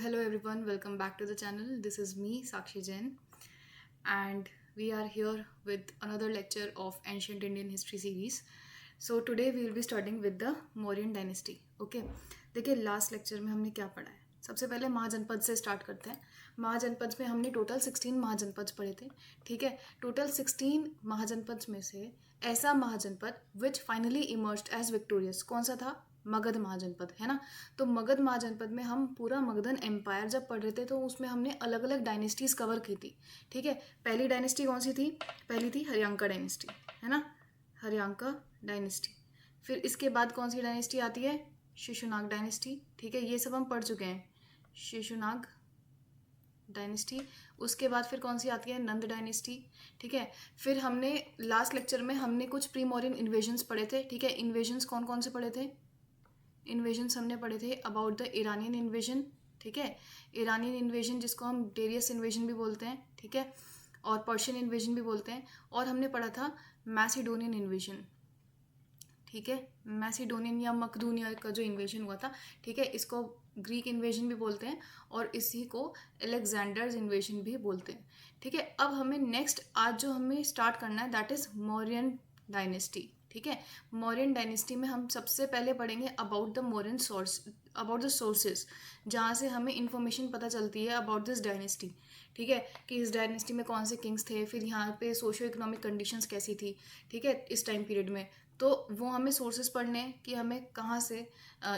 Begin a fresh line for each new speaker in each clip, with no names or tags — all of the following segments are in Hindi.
Hello everyone, welcome back to the channel. This is me, Sakshi Jain, and we are here with another lecture of Ancient Indian History series. So today we will be starting with the Mauryan Dynasty. Okay, देखिए लास्ट लेक्चर में हमने क्या पढ़ा है. सबसे पहले महाजनपद से स्टार्ट करते हैं. महाजनपद में हमने टोटल 16 महाजनपद पढ़े थे. ठीक है, टोटल 16 महाजनपद में से ऐसा महाजनपद विच फाइनली इमर्ज्ड एज विक्टोरियस कौन सा था? मगध महाजनपद, है ना. तो मगध महाजनपद में हम पूरा मगधन एम्पायर जब पढ़ रहे थे तो उसमें हमने अलग अलग डायनेस्टीज कवर की थी. ठीक है, पहली डायनेस्टी कौन सी थी? पहली थी हरियांका डायनेस्टी, है ना, हरियांका डायनेस्टी. फिर इसके बाद कौन सी डायनेस्टी आती है? शिशुनाग डायनेस्टी. ठीक है, ये सब हम पढ़ चुके हैं. शिशुनाग डायनेस्टी. उसके बाद फिर कौन सी आती है? नंद डायनेस्टी. ठीक है, फिर हमने लास्ट लेक्चर में हमने कुछ प्री मॉरियन इन्वेजन्स पढ़े थे. ठीक है, इन्वेजन्स कौन कौन से पढ़े थे? इन्वेजन्स हमने पढ़े थे अबाउट द ईरानियन इन्वेजन. ठीक है, ईरानियन इन्वेजन जिसको हम डेरियस इन्वेजन भी बोलते हैं. ठीक है, और पर्शियन इन्वेजन भी बोलते हैं. और हमने पढ़ा था मैसिडोनियन इन्वेजन. ठीक है, मैसिडोनियन या मकदूनिया का जो इन्वेजन हुआ था. ठीक है, इसको ग्रीक इन्वेजन भी बोलते हैं और इसी को अलेक्जेंडर्स इन्वेजन भी बोलते हैं. ठीक है, अब हमें नेक्स्ट आज जो हमें स्टार्ट करना है दैट इज मौर्यन डायनेस्टी. ठीक है, मौर्यन डायनेस्टी में हम सबसे पहले पढ़ेंगे about the Mauryan source, about the sources जहाँ से हमें इंफॉर्मेशन पता चलती है अबाउट दिस डायनेस्टी. ठीक है, कि इस डायनेस्टी में कौन से किंग्स थे, फिर यहाँ पे सोशियो इकोनॉमिक कंडीशंस कैसी थी. ठीक है, इस टाइम पीरियड में तो वो हमें सोर्सेज पढ़ने हैं कि हमें कहाँ से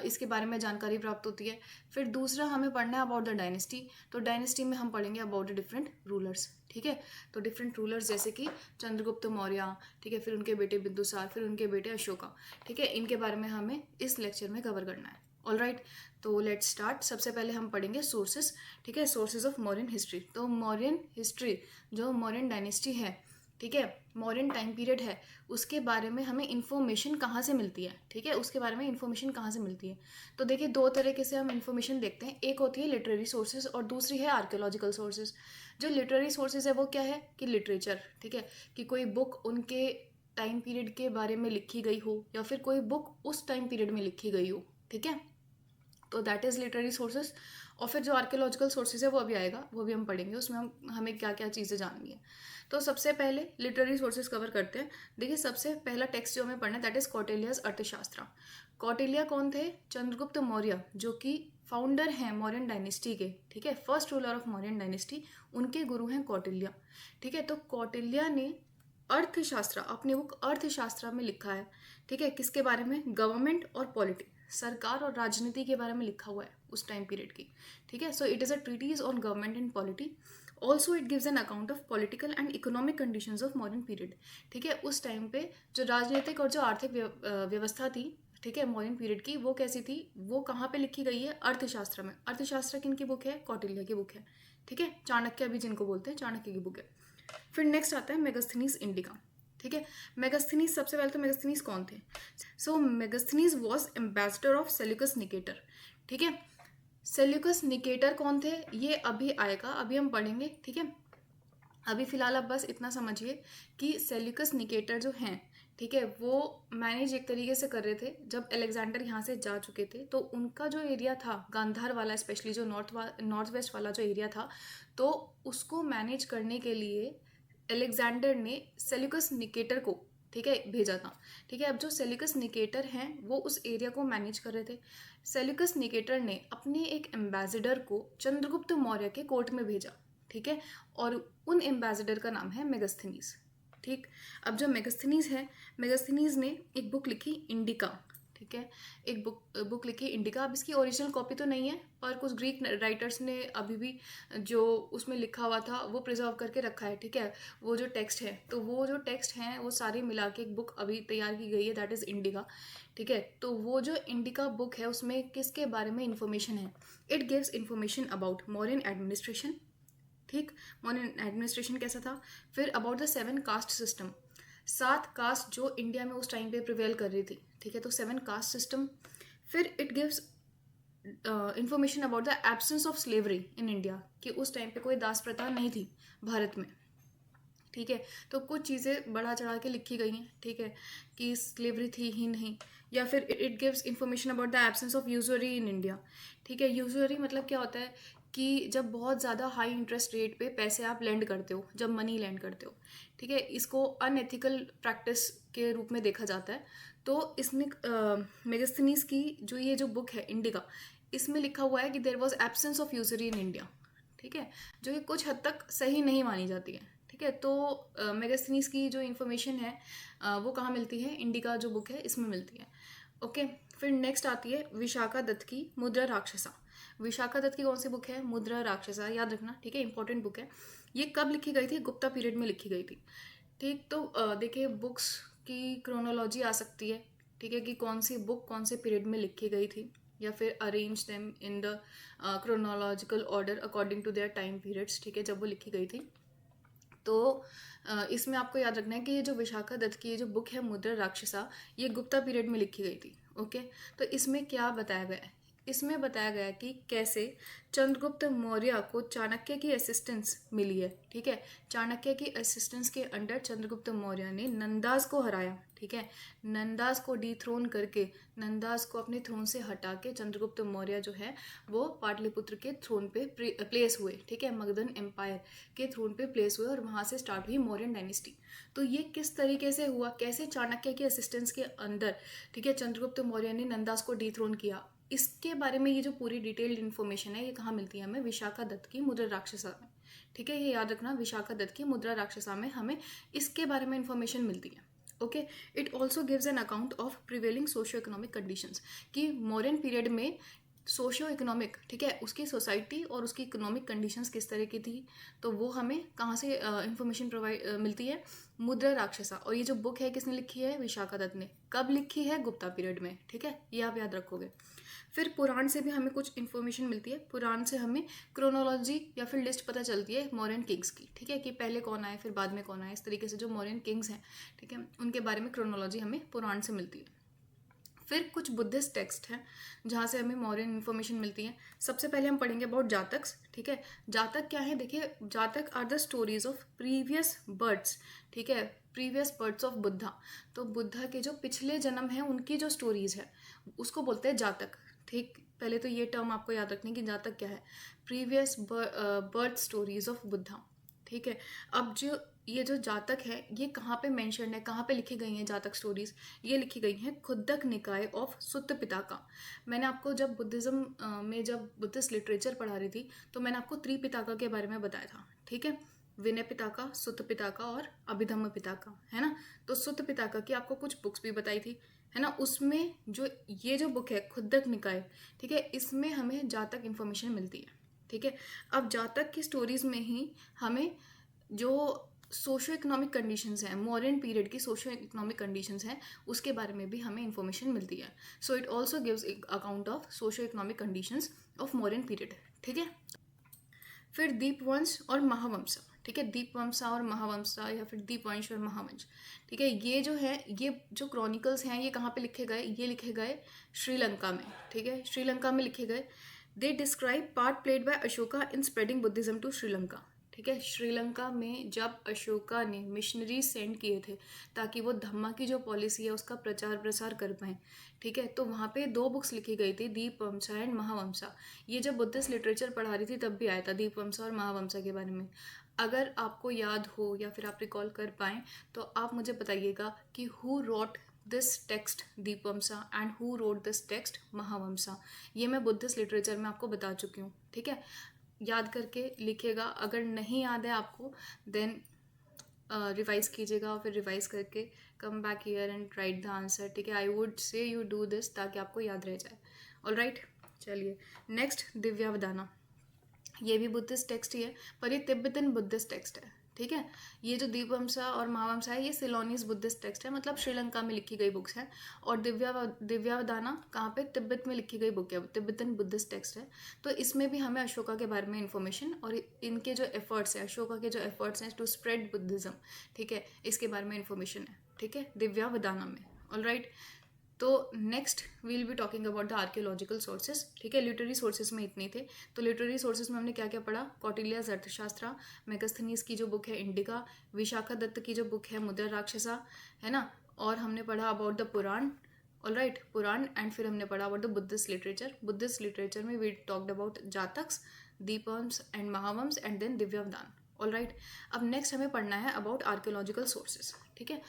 इसके बारे में जानकारी प्राप्त होती है. फिर दूसरा हमें पढ़ना है अबाउट द डायनेस्टी. तो डायनेस्टी में हम पढ़ेंगे अबाउट द डिफरेंट रूलर्स. ठीक है, तो डिफरेंट रूलर्स जैसे कि चंद्रगुप्त मौर्य. ठीक है, फिर उनके बेटे बिंदुसार, फिर उनके बेटे अशोका. ठीक है, इनके बारे में हमें इस लेक्चर में कवर करना है. ऑल राइट, तो लेट्स स्टार्ट. सबसे पहले हम पढ़ेंगे सोर्सेज. ठीक है, सोर्सेज ऑफ मौर्यन हिस्ट्री. तो मौर्यन हिस्ट्री जो मौर्यन डायनेस्टी है, ठीक है, मौर्यन टाइम पीरियड है, उसके बारे में हमें इन्फॉर्मेशन कहाँ से मिलती है. ठीक है, उसके बारे में इन्फॉर्मेशन कहाँ से मिलती है. तो देखिए दो तरीके से हम इन्फॉर्मेशन देखते हैं. एक होती है लिटरेरी सोर्सेज और दूसरी है आर्कियोलॉजिकल सोर्सेज. जो लिटरेरी सोर्सेज है वो क्या है कि लिटरेचर. ठीक है, कि कोई बुक उनके टाइम पीरियड के बारे में लिखी गई हो या फिर कोई बुक उस टाइम पीरियड में लिखी गई हो. ठीक है, तो दैट इज़ लिटरेरी सोर्सेज. और फिर जो आर्कियोलॉजिकल सोर्सेज है वो अभी आएगा, वो भी हम पढ़ेंगे. उसमें हमें क्या क्या चीज़ें जाननी है. तो सबसे पहले लिटरेरी सोर्सेज कवर करते हैं. देखिए सबसे पहला टेक्स्ट जो हमें पढ़ना है दैट इज कौटिल्यस अर्थशास्त्र. कौटिल्य कौन थे? चंद्रगुप्त मौर्य जो कि फाउंडर हैं मौर्यन डायनेस्टी के. ठीक है, first ruler of Mauryan dynasty, उनके गुरु हैं कौटिल्य. ठीक है, तो कौटिल्य ने अर्थशास्त्र, अपनी बुक अर्थशास्त्र में लिखा है. ठीक है, किसके बारे में? गवर्नमेंट और पॉलिटिक्स, सरकार और राजनीति के बारे में लिखा हुआ है उस टाइम पीरियड की. ठीक है, so it is a treatise on government and polity. Also it gives an account of political and economic conditions of modern period. ठीक है, उस टाइम पे जो राजनीतिक और जो आर्थिक व्यवस्था थी, ठीक है, मॉडर्न पीरियड की, वो कैसी थी, वो कहाँ पे लिखी गई है? अर्थशास्त्र में. अर्थशास्त्र किनकी बुक है? कौटिल्य की बुक है. ठीक है, चाणक्य भी जिनको बोलते हैं, चाणक्य की बुक है. फिर नेक्स्ट आता है मेगास्थनीज इंडिका. ठीक है, मेगास्थनीज, सबसे पहले तो मेगास्थनीज कौन थे? So Megasthenes was ambassador of Seleucus Nicator. ठीक है, सेल्यूकस निकेटर कौन थे ये अभी आएगा, अभी हम पढ़ेंगे. ठीक है, अभी फिलहाल आप बस इतना समझिए कि सेल्यूकस निकेटर जो हैं, ठीक है, वो मैनेज एक तरीके से कर रहे थे. जब अलेक्जेंडर यहाँ से जा चुके थे तो उनका जो एरिया था गांधार वाला, स्पेशली जो नॉर्थ वेस्ट वाला जो एरिया था, तो उसको मैनेज करने के लिए अलेक्जेंडर ने सेल्यूकस निकेटर को, ठीक है, भेजा था. ठीक है, अब जो सेल्यूकस निकेटर हैं वो उस एरिया को मैनेज कर रहे थे. सेल्यूकस निकेटर ने अपने एक एम्बेसडर को चंद्रगुप्त मौर्य के कोर्ट में भेजा. ठीक है, और उन एम्बेसडर का नाम है मेगास्थनीज. ठीक, अब जो मेगास्थनीज है, मेगास्थनीज ने एक बुक लिखी इंडिका. ठीक है, एक बुक लिखी इंडिका. अब इसकी ओरिजिनल कॉपी तो नहीं है पर कुछ ग्रीक राइटर्स ने अभी भी जो उसमें लिखा हुआ था वो प्रिजर्व करके रखा है. ठीक है, वो जो टेक्स्ट है, तो वो जो टेक्स्ट हैं वो सारे मिला के एक बुक अभी तैयार की गई है दैट इज़ इंडिका. ठीक है, तो वो जो इंडिका बुक है उसमें किसके बारे में इंफॉर्मेशन है? It gives information about modern administration. ठीक, मॉडर्न एडमिनिस्ट्रेशन कैसा था. फिर about the 7 caste system, 7 caste जो इंडिया में उस टाइम पे प्रिवेल कर रही थी. ठीक है, तो 7 कास्ट सिस्टम. फिर it gives information about the absence of slavery in India, कि उस टाइम पे कोई दास प्रथा नहीं थी भारत में. ठीक है। तो कुछ चीज़ें बढ़ा चढ़ा के लिखी गई हैं, ठीक है, कि स्लेवरी थी ही नहीं, या फिर it gives information about the absence of usury in India. ठीक है, यूजरी मतलब क्या होता है कि जब बहुत ज़्यादा हाई इंटरेस्ट रेट पे पैसे आप लैंड करते हो, जब मनी लैंड करते हो, ठीक है, इसको अनएथिकल प्रैक्टिस के रूप में देखा जाता है। तो इसमें मेगास्थनीज की जो ये जो बुक है इंडिका, इसमें लिखा हुआ है कि there was absence of usury in India, ठीक है, जो कि कुछ हद तक सही नहीं मानी जाती है। ठीक है, तो मेगास्थनीज की जो इन्फॉर्मेशन है वो कहाँ मिलती है, इंडिका जो बुक है इसमें मिलती है। ओके, फिर नेक्स्ट आती है विशाखा दत्त की मुद्रा राक्षसा। विशाखा दत्त की कौन सी बुक है, मुद्रा राक्षसा, याद रखना, ठीक है, इंपॉर्टेंट बुक है। ये कब लिखी गई थी, गुप्ता पीरियड में लिखी गई थी। ठीक, तो देखिए बुक्स की क्रोनोलॉजी आ सकती है, ठीक है, कि कौन सी बुक कौन से पीरियड में लिखी गई थी, या फिर arrange them in the chronological order according to their time periods, ठीक है, जब वो लिखी गई थी। तो इसमें आपको याद रखना है कि ये जो विशाखा दत्त की ये जो बुक है मुद्रा राक्षसा, ये गुप्ता पीरियड में लिखी गई थी। ओके, तो इसमें क्या बताया गया है, इसमें बताया गया है कि कैसे चंद्रगुप्त मौर्य को चाणक्य की असिस्टेंस मिली है। ठीक है, चाणक्य की असिस्टेंस के अंडर चंद्रगुप्त मौर्य ने नंदास को हराया। ठीक है, नंदास को डिथ्रोन करके, नंदास को अपने थ्रोन से हटा के चंद्रगुप्त मौर्य जो है वो पाटलिपुत्र के थ्रोन पे प्लेस हुए। ठीक है, मगधन एम्पायर के थ्रोन पे प्लेस हुए और वहाँ से स्टार्ट हुई मौर्यन डायनेस्टी। तो ये किस तरीके से हुआ, कैसे चाणक्य के असिस्टेंस के अंदर, ठीक है, चंद्रगुप्त मौर्य ने नंदास को डिथ्रोन किया, इसके बारे में ये जो पूरी डिटेल्ड इन्फॉर्मेशन है ये कहाँ मिलती है हमें, विशाखा दत्त की मुद्रा राक्षसा में। ठीक है, ये याद रखना, विशाखा दत्त की मुद्रा राक्षसा में हमें इसके बारे में इन्फॉर्मेशन मिलती है। Okay, it also gives an account of prevailing socio economic conditions, कि मॉडर्न पीरियड में सोशियो इकोनॉमिक, ठीक है, उसकी सोसाइटी और उसकी इकोनॉमिक कंडीशंस किस तरह की थी, तो वो हमें कहाँ से इंफॉर्मेशन प्रोवाइड मिलती है, मुद्रा राक्षसा। और ये जो बुक है किसने लिखी है, विशाखा दत्त ने। कब लिखी है, गुप्ता पीरियड में। ठीक है, ये आप याद रखोगे। फिर पुराण से भी हमें कुछ इन्फॉर्मेशन मिलती है, पुराण से हमें क्रोनोलॉजी या फिर लिस्ट पता चलती है मॉरियन किंग्स की। ठीक है, कि पहले कौन आए फिर बाद में कौन आए, इस तरीके से जो मॉरियन किंग्स हैं, ठीक है, उनके बारे में क्रोनोलॉजी हमें पुराण से मिलती है। फिर कुछ बुद्धिस्ट टेक्स्ट हैं जहाँ से हमें मॉरियन इन्फॉर्मेशन मिलती है। सबसे पहले हम पढ़ेंगे अबाउट जातक्स। ठीक है, जातक क्या है, देखिए, Jataka are the stories of previous births. ठीक है, प्रीवियस बर्ड्स ऑफ बुद्धा। तो बुद्धा के जो पिछले जन्म हैं उनकी जो स्टोरीज है उसको बोलते हैं जातक। ठीक, पहले तो ये टर्म आपको याद रखनी कि जातक क्या है, previous birth stories of Buddha. ठीक है, अब जो ये जो जातक है ये कहाँ पे मेंशन है, कहाँ पे लिखी गई हैं जातक स्टोरीज, ये लिखी गई हैं खुद्दक निकाय ऑफ सुत्त पिताका। मैंने आपको जब बुद्धिज्म में जब बुद्धिस्ट लिटरेचर पढ़ा रही थी तो मैंने आपको त्रिपिताका के बारे में बताया था। ठीक है, विनय पिताका, सुत्त पिताका और अभिधम्म पिताका, है ना। तो सुत्त पिताका की आपको कुछ बुक्स भी बताई थी, है ना। उसमें जो ये जो बुक है खुद्दक निकाय, ठीक है, इसमें हमें जातक इन्फॉर्मेशन मिलती है। ठीक है, अब जातक की स्टोरीज में ही हमें जो सोशो इकोनॉमिक कंडीशंस हैं, मॉडर्न पीरियड की सोशो इकोनॉमिक कंडीशंस हैं, उसके बारे में भी हमें इंफॉर्मेशन मिलती है। So it also gives account of socio economic conditions of modern period. ठीक है, फिर दीपवंश और महावंश। ठीक है, दीपवंशा और महावंशा या फिर दीपवंश और महावंश। ठीक है, ये जो है, ये जो क्रॉनिकल्स हैं ये कहाँ पे लिखे गए, ये लिखे गए श्रीलंका में। ठीक है, श्रीलंका में लिखे गए। They describe part played by Ashoka in spreading Buddhism to Sri Lanka. ठीक है, श्रीलंका में जब अशोका ने मिशनरी सेंड किए थे ताकि वो धम्मा की जो पॉलिसी है उसका प्रचार प्रसार कर पाएँ, ठीक है, तो वहाँ पे 2 बुक्स लिखी गई थी, दीपवंशा एंड महावंशा। ये जब बुद्धिस्ट लिटरेचर पढ़ा रही थी तब भी आया था दीपवंशा और महावंशा के बारे में। अगर आपको याद हो या फिर आप रिकॉल कर पाएँ तो आप मुझे बताइएगा कि who wrote this text Dipavamsa and who wrote this text Mahavamsa. ये मैं बुद्धिस्ट लिटरेचर में आपको बता चुकी हूँ। ठीक है, याद करके लिखिएगा, अगर नहीं याद है आपको देन रिवाइज कीजिएगा और फिर रिवाइज करके come back here and right the answer. ठीक है, I would say you do this ताकि आपको याद रह जाए। ऑलराइट, चलिए नेक्स्ट दिव्यावदाना। ये भी बुद्धिस्ट टेक्स्ट ही है पर ये तिब्बतन बुद्धिस्ट टेक्स्ट है। ठीक है, ये जो दीपवंशा और महावंशा है ये सिलोनीज बुद्धिस्ट टेक्स्ट है, मतलब श्रीलंका में लिखी गई बुक्स है। और दिव्यावदाना कहाँ पे, तिब्बत में लिखी गई बुक है, तिब्बतन बुद्धिस्ट टेक्स्ट है। तो इसमें भी हमें अशोका के बारे में इंफॉर्मेशन और इनके जो एफर्ट्स हैं, अशोका के जो एफर्ट्स हैं टू स्प्रेड बुद्धिज्म, ठीक है, इसके बारे में इंफॉर्मेशन है। ठीक है, दिव्यावदाना में। ऑलराइट, तो next we'll be talking about the archaeological sources, ठीक है। लिटरेरी सोर्सेज में इतने थे। तो लिटरेरी सोर्सेज में हमने क्या क्या पढ़ा, कौटिल्य अर्थशास्त्र, मेगस्थनीज की जो बुक है इंडिका, विशाखा दत्त की जो बुक है मुद्रा राक्षसा, है ना, और हमने पढ़ा about the Purana, all right, Purana, and फिर हमने पढ़ा about the Buddhist literature. Buddhist literature में we talked about Jatakas, Dipavamsa and Mahavamsa and then Divyavadana, all right. अब नेक्स्ट हमें पढ़ना है अबाउट आर्कियोलॉजिकल सोर्सेज, ठीक है।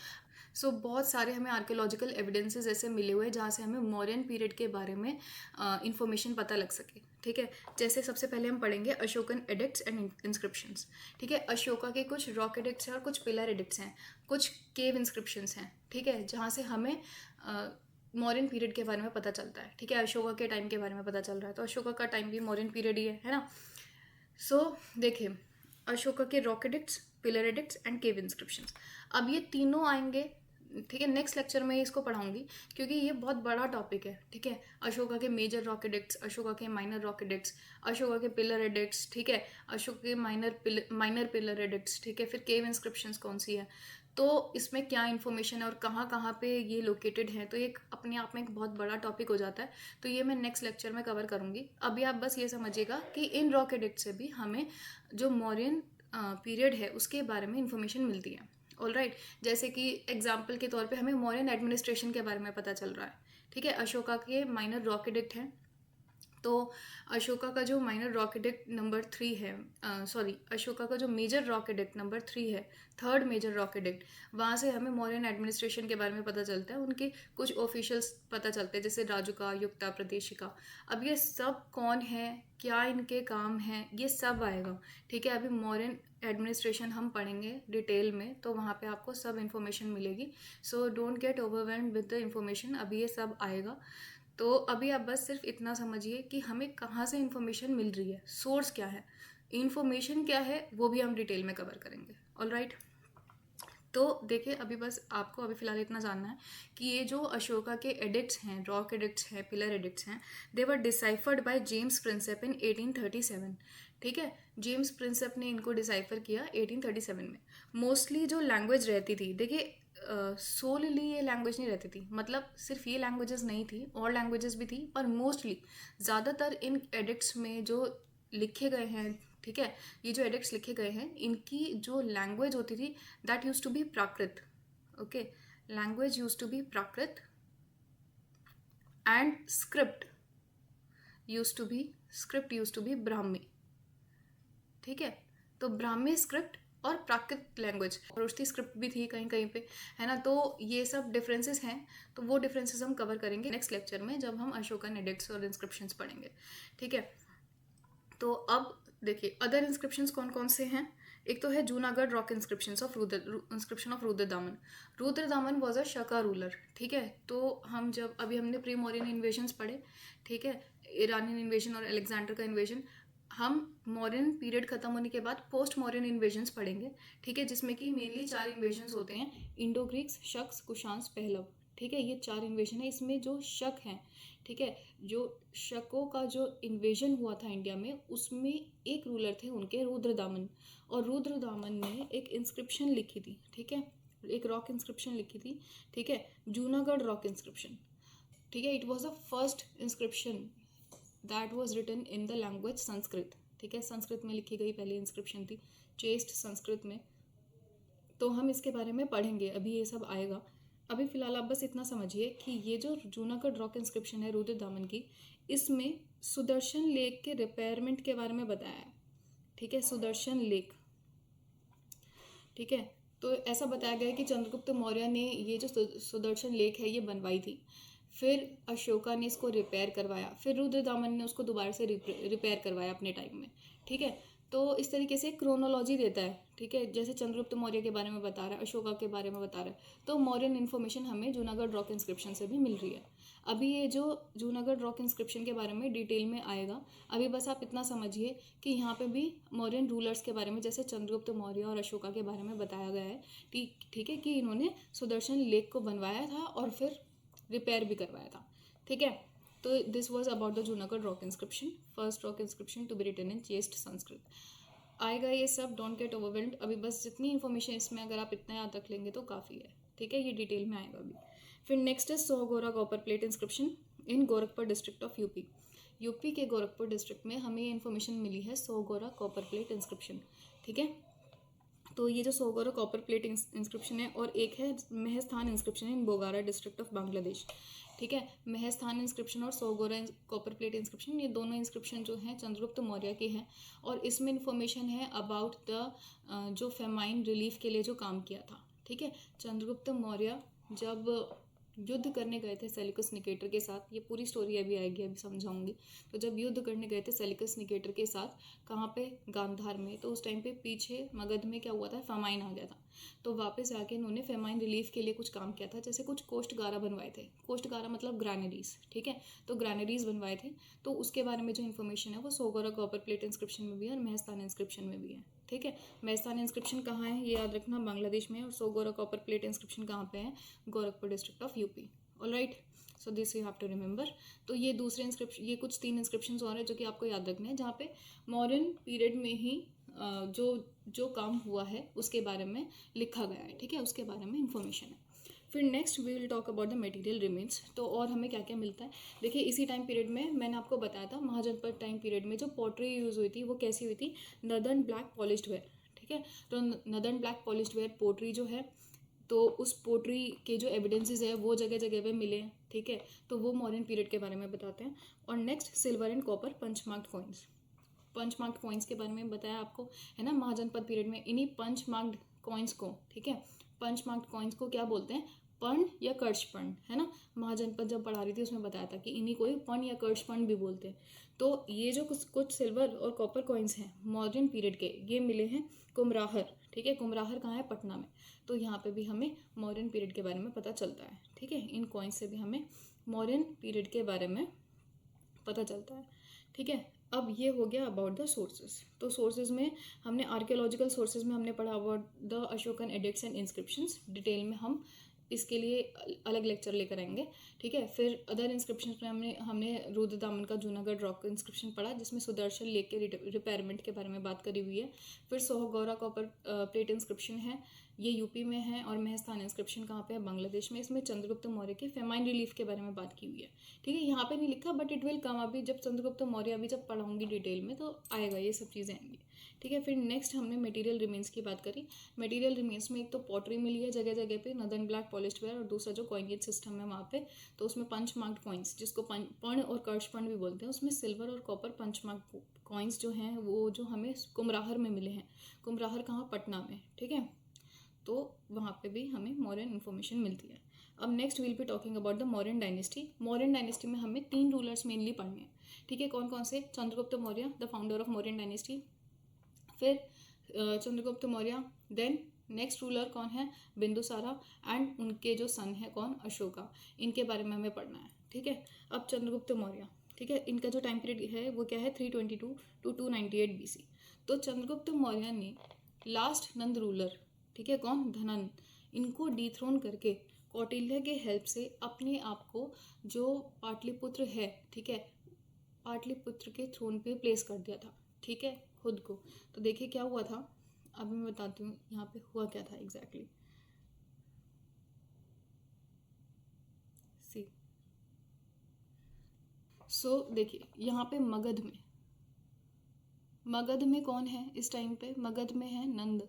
सो बहुत सारे हमें आर्कियोलॉजिकल एविडेंसेस ऐसे मिले हुए हैं जहाँ से हमें मौर्यन पीरियड के बारे में इंफॉर्मेशन पता लग सके, ठीक है। जैसे सबसे पहले हम पढ़ेंगे अशोकन एडिक्ट्स एंड इंस्क्रिप्शंस, ठीक है। अशोका के कुछ रॉक एडिक्ट्स हैं और कुछ पिलर एडिक्ट्स हैं, कुछ केव इंस्क्रिप्शंस हैं, ठीक है, जहाँ से हमें मौर्यन पीरियड के बारे में पता चलता है, ठीक है। अशोका के टाइम के बारे में पता चल रहा है, तो अशोका का टाइम भी मौर्यन पीरियड ही है ना। सो देखिए, अशोका के rock addicts, pillar addicts and cave inscriptions, अब ये तीनों आएंगे, ठीक है। नेक्स्ट लेक्चर में इसको पढ़ाऊंगी क्योंकि ये बहुत बड़ा टॉपिक है, ठीक है। अशोका के मेजर रॉक एडिक्ट्स, अशोका के माइनर रॉक एडिक्ट्स, अशोका के पिलर एडिक्ट्स, ठीक है, अशोक के माइनर पिलर एडिक्ट्स, ठीक है, फिर केव इंस्क्रिप्शंस कौन सी है, तो इसमें क्या इन्फॉर्मेशन है और कहाँ कहाँ पे ये लोकेटेड है, तो ये अपने आप में एक बहुत बड़ा टॉपिक हो जाता है। तो ये मैं नेक्स्ट लेक्चर में कवर करूँगी। अभी आप बस ये समझिएगा कि इन रॉक एडिक्ट से भी हमें जो मौर्यन पीरियड है उसके बारे में इंफॉर्मेशन मिलती है, ऑल राइट। जैसे कि एग्जाम्पल के तौर पे हमें मौर्यन एडमिनिस्ट्रेशन के बारे में पता चल रहा है, ठीक है। अशोका के माइनर रॉक एडिक्ट हैं, तो अशोका का जो माइनर रॉक एडिक्ट नंबर 3 है, अशोका का जो मेजर रॉक एडिक्ट नंबर 3 है, थर्ड मेजर रॉक एडिक्ट, वहाँ से हमें मौर्यन एडमिनिस्ट्रेशन के बारे में पता चलता है, उनके कुछ ऑफिशियल्स पता चलते हैं, जैसे राजुका, युक्ता, प्रदेशिका। अब ये सब कौन है, क्या इनके काम हैं, ये सब आएगा, ठीक है। अभी मौर्यन एडमिनिस्ट्रेशन हम पढ़ेंगे डिटेल में, तो वहाँ पे आपको सब इन्फॉर्मेशन मिलेगी। So don't get overwhelmed with the information, अभी ये सब आएगा। तो अभी आप बस सिर्फ इतना समझिए कि हमें कहाँ से इन्फॉर्मेशन मिल रही है, सोर्स क्या है, इन्फॉर्मेशन क्या है, वो भी हम डिटेल में कवर करेंगे, ऑल राइट। तो देखिए, अभी बस आपको अभी फिलहाल इतना जानना है कि ये जो अशोका के एडिक्ट्स हैं, रॉक एडिक्ट्स हैं, पिलर एडिक्ट्स हैं, दे वर डिसाइफर्ड बाय जेम्स प्रिंसेप इन 1837, ठीक है। जेम्स प्रिंसेप ने इनको डिसाइफर किया 1837 में। मोस्टली जो लैंग्वेज रहती थी, देखिए सोलली ये लैंग्वेज नहीं रहती थी, मतलब सिर्फ ये लैंग्वेजेस नहीं थी, और लैंग्वेजेस भी थी, पर मोस्टली ज़्यादातर इन एडिक्ट्स में जो लिखे गए हैं, ठीक है, ये जो एडिक्ट्स लिखे गए हैं, इनकी जो लैंग्वेज होती थी, that use to be Prakrit, okay, language use to be Prakrit, and script use to be Brahmi, ठीक है। तो ब्राह्मी स्क्रिप्ट और प्राकृत लैंग्वेज, और उसकी स्क्रिप्ट भी थी कहीं कहीं पे, है ना। तो ये सब डिफरेंसेस हैं, तो वो डिफरेंसेस हम कवर करेंगे नेक्स्ट लेक्चर में, जब हम अशोकन एडिक्ट्स और इंस्क्रिप्शंस पढ़ेंगे, ठीक है। तो अब देखिए, अदर इंस्क्रिप्शंस कौन कौन से हैं। एक तो है Junagadh rock inscription of Rudradaman. Rudradaman was a Shaka ruler, ठीक है। तो हम जब अभी हमने प्री मौर्यन इन्वेजन्स पढ़े, ठीक है, ईरानियन इन्वेजन और अलेक्जेंडर का इन्वेजन, हम मौर्यन पीरियड खत्म होने के बाद पोस्ट मौर्यन इन्वेजन्स पढ़ेंगे, ठीक है, जिसमें कि मेनली 4 इन्वेजन्स होते हैं, इंडो ग्रीक्स, शक्स, कुशांस, पहलव, ठीक है। ये 4 इन्वेजन है। इसमें जो शक हैं, ठीक है, जो शकों का जो इन्वेजन हुआ था इंडिया में, उसमें एक रूलर थे उनके, रुद्रदामन, और रुद्रदामन ने एक इंस्क्रिप्शन लिखी थी, ठीक है, एक रॉक इंस्क्रिप्शन लिखी थी, ठीक है, जूनागढ़ रॉक इंस्क्रिप्शन, ठीक है। It was the first inscription that was written in the language Sanskrit, ठीक है, संस्कृत में लिखी गई पहली इंस्क्रिप्शन थी, चेस्ट संस्कृत में। तो हम इसके बारे में पढ़ेंगे, अभी ये सब आएगा। अभी फिलहाल आप बस इतना समझिए कि ये जो जूनागढ़ रॉक इंस्क्रिप्शन है रुद्रदामन की, इसमें सुदर्शन लेक के रिपेयरमेंट के बारे में बताया है, ठीक है, सुदर्शन लेक, ठीक है। तो ऐसा बताया गया है कि चंद्रगुप्त मौर्य ने ये जो सुदर्शन लेक है ये बनवाई थी, फिर अशोका ने इसको रिपेयर करवाया, फिर रुद्रदामन ने उसको दोबारा से रिपेयर करवाया अपने टाइम में, ठीक है। तो इस तरीके से क्रोनोलॉजी देता है, ठीक है, जैसे चंद्रगुप्त मौर्य के बारे में बता रहा है, अशोका के बारे में बता रहा है, तो मौर्यन इन्फॉर्मेशन हमें जूनागढ़ रॉक इंस्क्रिप्शन से भी मिल रही है। अभी ये जो जूनागढ़ रॉक इंस्क्रिप्शन के बारे में डिटेल में आएगा। अभी बस आप इतना समझिए कि यहाँ पे भी मौर्यन रूलर्स के बारे में, जैसे चंद्रगुप्त मौर्य और अशोका के बारे में बताया गया है, ठीक है, कि इन्होंने सुदर्शन लेक को बनवाया था और फिर रिपेयर भी करवाया था, ठीक है। तो this was about the Junagadh rock inscription, first rock inscription to be written in chaste Sanskrit. आएगा ये सब, डोंट गेट ओवरवेल्म्ड। अभी बस जितनी इन्फॉर्मेशन इसमें अगर आप इतना याद रख लेंगे तो काफ़ी है, ठीक है, ये डिटेल में आएगा अभी। फिर नेक्स्ट है Sohgaura copper plate inscription in Gorakhpur district of UP. UP के गोरखपुर डिस्ट्रिक्ट में हमें ये इन्फॉर्मेशन मिली है सोहगोरा कॉपर प्लेट इंस्क्रिप्शन। ठीक है, तो ये जो सोहगोरा कॉपर प्लेट इंस्क्रिप्शन है, और एक है Mahasthan inscription in Bogra district of Bangladesh. ठीक है, महस्थान इंस्क्रिप्शन और सोहगोरा कॉपर प्लेट इंस्क्रिप्शन, ये दोनों इंस्क्रिप्शन जो हैं चंद्रगुप्त मौर्य के हैं, और इसमें इन्फॉर्मेशन है अबाउट द जो फेमाइन रिलीफ के लिए जो काम किया था। ठीक है, चंद्रगुप्त मौर्य जब युद्ध करने गए थे सेल्यूकस निकेटर के साथ, ये पूरी स्टोरी अभी आएगी, अभी समझाऊंगी। तो जब युद्ध करने गए थे सेल्यूकस निकेटर के साथ, कहाँ पे, गांधार में, तो उस टाइम पे पीछे मगध में क्या हुआ था, फेमाइन आ गया था। तो वापस आके इन्होंने फेमाइन रिलीफ के लिए कुछ काम किया था, जैसे कुछ कोष्टगारा बनवाए थे। कोष्टगारा मतलब ग्रैनरीज। ठीक है, तो ग्रैनरीज बनवाए थे, तो उसके बारे में जो इन्फॉर्मेशन है वो सोहगोरा कॉपर प्लेट इंस्क्रिप्शन में भी है और महस्थान इंस्क्रिप्शन में भी है। ठीक है, महस्थान इंस्क्रिप्शन कहाँ है ये याद रखना, बांग्लादेश में, और सोहगोरा कॉपर प्लेट इंस्क्रिप्शन कहाँ पे है, Gorakhpur district of UP. Alright, so this you have to remember. तो ये दूसरे इंस्क्रिप्शन, ये कुछ 3 इंस्क्रिप्शन और हैं जो कि आपको याद रखने हैं, जहाँ पे मॉडर्न पीरियड में ही जो काम हुआ है उसके बारे में लिखा गया है। ठीक है, उसके बारे में इंफॉर्मेशन है। फिर next we will talk about the material remains. तो और हमें क्या क्या मिलता है, देखिए इसी टाइम पीरियड में मैंने आपको बताया था, महाजनपद टाइम पीरियड में जो पॉटरी यूज़ हुई थी वो कैसी हुई थी, नदर्न ब्लैक पॉलिश्ड वेयर। ठीक है, तो northern black polished ware pottery जो है, तो उस पोट्री के जो एविडेंसेस है वो जगह जगह पे मिले हैं। ठीक है, तो वो मॉडर्न पीरियड के बारे में बताते हैं। और next silver and copper punch marked coins. Punch marked coins के बारे में बताया आपको, है ना, महाजनपद पीरियड में इन्हीं पंच मार्क्ड कॉइन्स को, ठीक है, पंच मार्क्ड कॉइन्स को क्या बोलते हैं, पर्ण या कर्षपर्ण, है ना। महाजनपद जब पढ़ा रही थी उसमें बताया था कि इन्हीं को ही पर्ण या कर्षपर्ण भी बोलते हैं। तो ये जो कुछ सिल्वर और कॉपर कॉइन्स हैं मॉडर्न पीरियड के, ये मिले हैं कुमराहर। ठीक है, कुमराहर कहाँ है, पटना में। तो यहाँ पे भी हमें मॉडर्न पीरियड के बारे में पता चलता है। ठीक है, इन कॉइन्स से भी हमें मॉडर्न पीरियड के बारे में पता चलता है। ठीक है, अब ये हो गया अबाउट द सोर्सेज। तो सोर्सेज में हमने आर्कियोलॉजिकल सोर्सेज में हमने पढ़ा about the Ashokan addicts and inscriptions. Detail में हम इसके लिए अलग लेक्चर लेकर आएंगे। ठीक है, फिर अदर इंस्क्रिप्शन में हमने रुद्रदामन का जूनागढ़ रॉक इंस्क्रिप्शन पढ़ा, जिसमें सुदर्शन लेक के रिपेयरमेंट के बारे में बात करी हुई है। फिर सोहगोरा कॉपर प्लेट इंस्क्रिप्शन है, ये यूपी में है, और महस्थान इंस्क्रिप्शन कहाँ पे है, बांग्लादेश में। इसमें चंद्रगुप्त मौर्य के फेमाइन रिलीफ के बारे में बात की हुई है। ठीक है, यहाँ पे नहीं लिखा बट इट विल कम, अभी जब चंद्रगुप्त मौर्य अभी जब पढ़ाऊंगी डिटेल में तो आएगा, ये सब चीज़ें आएंगी। ठीक है, फिर नेक्स्ट हमने मटेरियल रिमेन्स की बात करी। मटेरियल रिमेन्स में एक तो पॉटरी मिली है जगह जगह पे, नदर्न ब्लैक पॉलिश्ड वेयर, और दूसरा जो कॉइनेज सिस्टम है वहाँ पे, तो उसमें पंच मार्क्ड कॉइन्स, जिसको पर्ण और कर्षपर्ण भी बोलते हैं, उसमें सिल्वर और कॉपर पंच मार्क्ड कॉइन्स जो हैं वो जो हमें कुमराहर में मिले हैं। कुमराहर कहाँ, पटना में। ठीक है, तो वहाँ पे भी हमें मॉडर्न इन्फॉर्मेशन मिलती है। अब next will be talking about the modern dynasty. Modern dynasty में हमें 3 रूलर्स मेनली पढ़ने हैं। ठीक है, कौन कौन से, Chandragupta Maurya the founder of modern dynasty, फिर Chandragupta Maurya, then next ruler कौन है, बिंदुसारा, एंड उनके जो सन है कौन, अशोका। इनके बारे में हमें पढ़ना है। ठीक है, अब चंद्रगुप्त मौर्य, ठीक है, इनका जो टाइम पीरियड है वो क्या है, 322 टू 298 BC। तो चंद्रगुप्त मौर्य ने लास्ट नंद रूलर, ठीक है, कौन, धनन, इनको डिथ्रोन करके कौटिल्य के हेल्प से अपने आप को जो पाटलिपुत्र है, ठीक है, पाटलिपुत्र के थ्रोन पे प्लेस कर दिया था। ठीक है, खुद को। तो देखिए क्या हुआ था, अभी मैं बताती हूँ यहाँ पे हुआ क्या था एग्जैक्टली। सी सो देखिए यहाँ पे मगध में कौन है इस टाइम पे, मगध में है नंद।